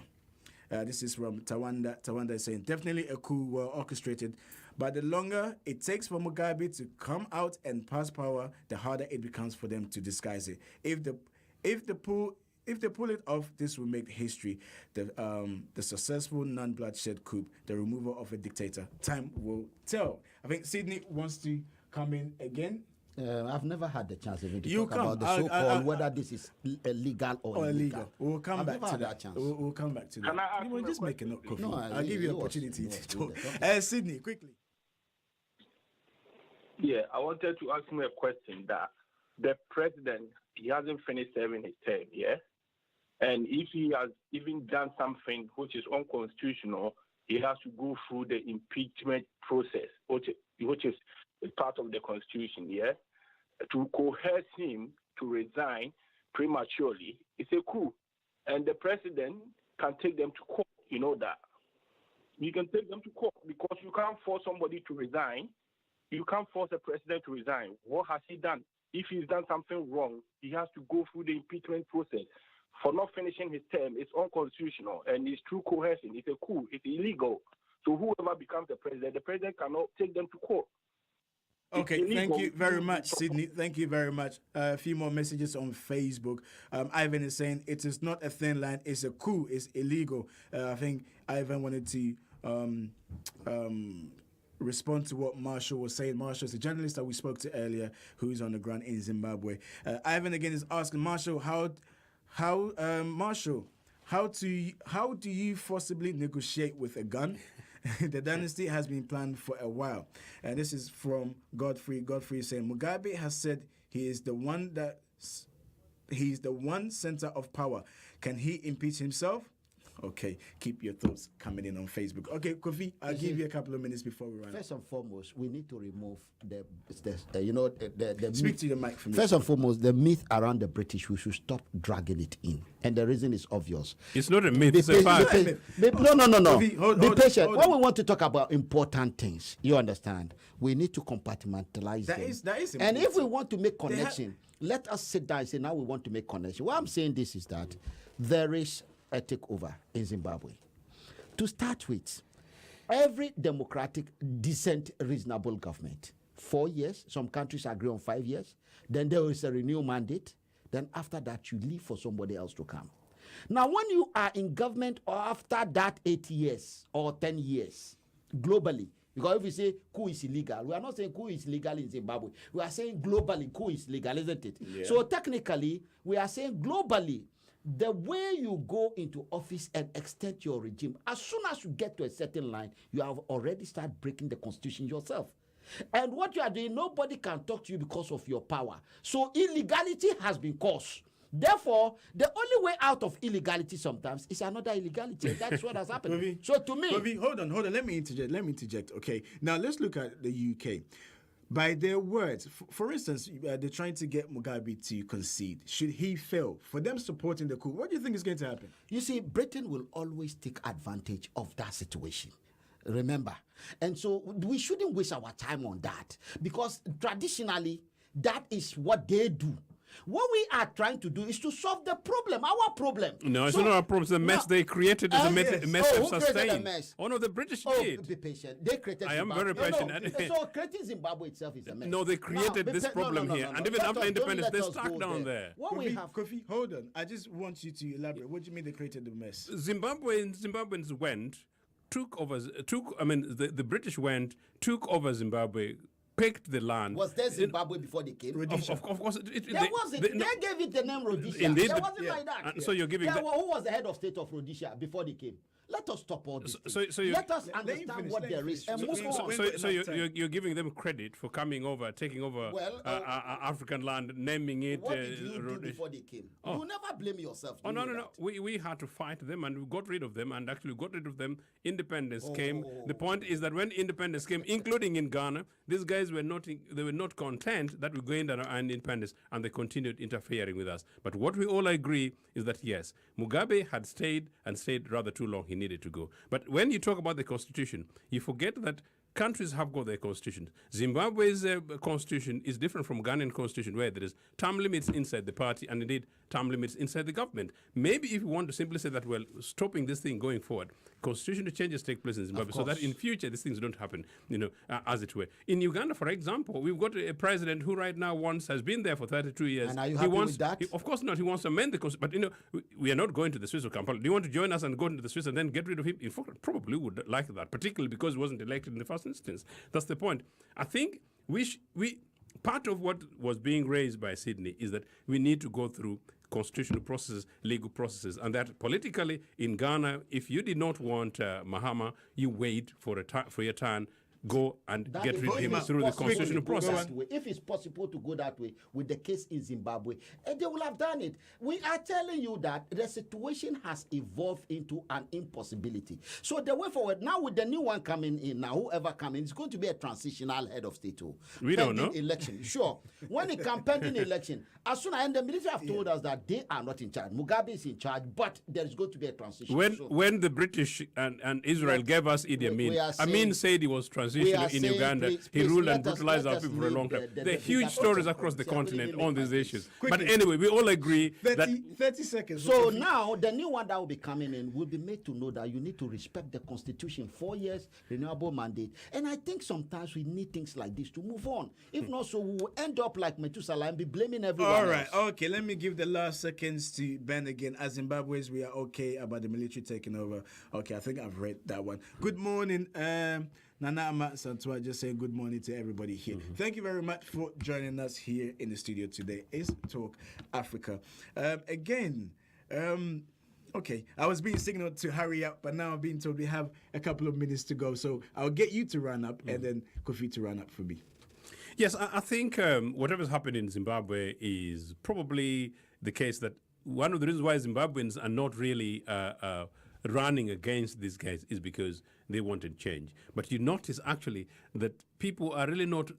This is from Tawanda. Tawanda is saying definitely a coup well orchestrated, but the longer it takes for Mugabe to come out and pass power, the harder it becomes for them to disguise it. If they pull it off, this will make history. The successful non-bloodshed coup, the removal of a dictator. Time will tell. I think Sydney wants to come in again. I've never had the chance even to You talk come. about the so-called whether this is legal or illegal. We'll come I've back never to had that. chance. We'll come back to that. Can I ask You will you a just make a question, note, Kofi. please? No, I'll give you an opportunity to talk. Sydney, quickly. Yeah, I wanted to ask him a question that the president, he hasn't finished serving his term, yeah? And if he has even done something which is unconstitutional, he has to go through the impeachment process, which is part of the constitution, yeah? To coerce him to resign prematurely, it's a coup. And the president can take them to court, you know that. You can take them to court because you can't force somebody to resign. You can't force a president to resign. What has he done? If he's done something wrong, he has to go through the impeachment process. For not finishing his term, it's unconstitutional and it's true coercion. It's a coup. It's illegal. So whoever becomes the president cannot take them to court. Okay, thank you very much, Sydney. Thank you very much. A few more messages on Facebook. Ivan is saying it is not a thin line. It's a coup. It's illegal. I think Ivan wanted to respond to what Marshall was saying. Marshall is a journalist that we spoke to earlier who is on the ground in Zimbabwe. Ivan again is asking Marshall, how do you forcibly negotiate with a gun? The dynasty has been planned for a while. And this is from Godfrey. Godfrey is saying Mugabe has said he is the one center of power. Can he impeach himself? Okay, keep your thoughts coming in on Facebook. Okay, Kofi, I'll give you a couple of minutes before we run. First and foremost, we need to remove the Speak myth. to the mic for me. First and foremost, the myth around the British, we should stop dragging it in. And the reason is obvious. It's not a myth, it's a fact. No. Kofi, Be patient. hold When on. we want to talk about important things, you understand, we need to compartmentalize That them. is and if important. we want to make connection, let us sit down and say, now we want to make connection. Why I'm saying this is that there is a takeover in Zimbabwe. To start with, every democratic, decent, reasonable government, 4 years, some countries agree on 5 years, then there is a renewal mandate, then after that you leave for somebody else to come. Now when you are in government after that 8 years or 10 years, globally, because if we say coup is illegal, we are not saying coup is legal in Zimbabwe. We are saying globally coup is legal, isn't it? Yeah. So technically, we are saying globally, the way you go into office and extend your regime, as soon as you get to a certain line, you have already started breaking the constitution yourself. And what you are doing, nobody can talk to you because of your power. So illegality has been caused. Therefore, the only way out of illegality sometimes is another illegality. That's what has happened. So to me... Hold on. Let me interject. Okay. Now let's look at the UK. By their words, for instance, they're trying to get Mugabe to concede. Should he fail, for them supporting the coup, what do you think is going to happen? You see, Britain will always take advantage of that situation. Remember. And so we shouldn't waste our time on that, because traditionally, that is what they do. What we are trying to do is to solve the problem, our problem. No, it's not our problem. It's the mess they created. It's a mess they've sustained. Oh, no, the British did. Be patient. They created I am Zimbabwe. very patient. So creating Zimbabwe itself is a mess. No, they created this problem here. And even after independence, they're stuck down there. What we have... Kofi, hold on. I just want you to elaborate. What do you mean they created the mess? Zimbabweans went, the British went, took over Zimbabwe, picked the land. Was there Zimbabwe before they came? Of course. They gave it the name Rhodesia. Indeed. There wasn't like that. So you're giving... who was the head of state of Rhodesia before they came? Let us stop all this. Let us understand what there is and move on. So you're giving them credit for coming over, taking over African land, naming it. What did you do before they came? You never blame yourself. No. We had to fight them and we got rid of them, and actually got rid of them. Independence came. The point is that when independence came, including in Ghana, these guys were not content that we gained our independence, and they continued interfering with us. But what we all agree is that yes, Mugabe had stayed rather too long. He needed to go. But when you talk about the constitution, you forget that countries have got their constitutions. Zimbabwe's constitution is different from Ghanaian constitution, where there is term limits inside the party and indeed term limits inside the government. Maybe if you want to simply say that, well, stopping this thing going forward, constitutional changes take place in Zimbabwe so that in future these things don't happen, as it were. In Uganda, for example, we've got a president who right now has been there for 32 years. And are you happy with that? Of course not. He wants to amend the constitution. But, we are not going to the Swiss or Kampala. Do you want to join us and go into the Swiss and then get rid of him? In fact, probably would like that, particularly because he wasn't elected in the first instance. That's the point. I think part of what was being raised by Sydney is that we need to go through constitutional processes, legal processes, and that politically in Ghana, if you did not want Mahama, you wait for your turn. Go and get rid of him through the constitutional process. If it's possible to go that way with the case in Zimbabwe, they will have done it. We are telling you that the situation has evolved into an impossibility. So the way forward, now with the new one coming in, now whoever comes in, it's going to be a transitional head of state. We don't know. Election, sure. When it comes pending election, as soon as the military have told us that they are not in charge, Mugabe is in charge, but there is going to be a transition. When the British and Israel gave us Idi Amin, Amin said he was transitional in Uganda. He ruled and brutalized our people for a long time. There are huge stories across the continent on these issues. But anyway, we all agree 30 seconds. So now, the new one that will be coming in will be made to know that you need to respect the Constitution, 4 years, renewable mandate. And I think sometimes we need things like this to move on. If not so, we will end up like Methuselah and be blaming everyone All right, else. okay, let me give the last seconds to Ben again. As Zimbabweans, we are okay about the military taking over. Okay, I think I've read that one. Good morning, Nana Amat Santua, just saying good morning to everybody here. Thank you very much for joining us here in the studio today. It's Talk Africa. Okay, I was being signaled to hurry up, but now I'm being told we have a couple of minutes to go. So I'll get you to run up and then Kofi to run up for me. Yes, I think whatever's happened in Zimbabwe is probably the case that one of the reasons why Zimbabweans are not really running against these guys is because they wanted change. But you notice actually that people are really not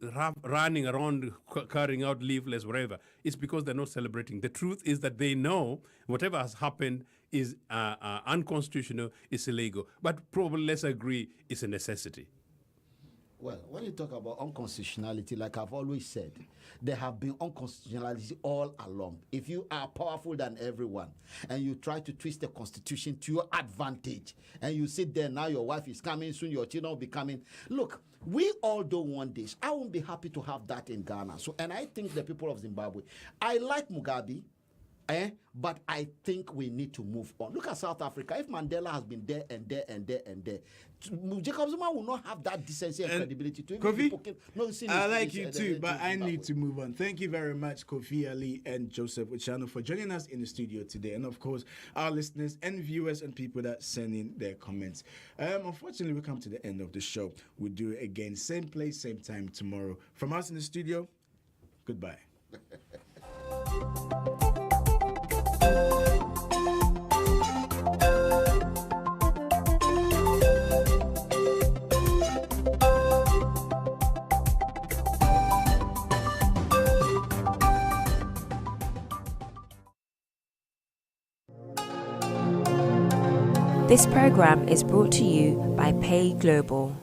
running around carrying out leaflets, whatever. It's because they're not celebrating. The truth is that they know whatever has happened is unconstitutional, is illegal. But probably, let's agree, it's a necessity. Well, when you talk about unconstitutionality, like I've always said, there have been unconstitutionality all along. If you are powerful than everyone and you try to twist the constitution to your advantage and you sit there, now your wife is coming soon, your children will be coming. Look, we all don't want this. I won't be happy to have that in Ghana. And I think the people of Zimbabwe, I like Mugabe. But I think we need to move on. Look at South Africa. If Mandela has been there and there and there and there, Jacob Zuma will not have that decency and credibility to Kofi, I like you too, but I need to move on. Thank you very much, Kofi Ali and Joseph Uchano, for joining us in the studio today. And of course, our listeners and viewers and people that send in their comments. Unfortunately, we come to the end of the show. We'll do it again, same place, same time tomorrow. From us in the studio, goodbye. This program is brought to you by Pay Global.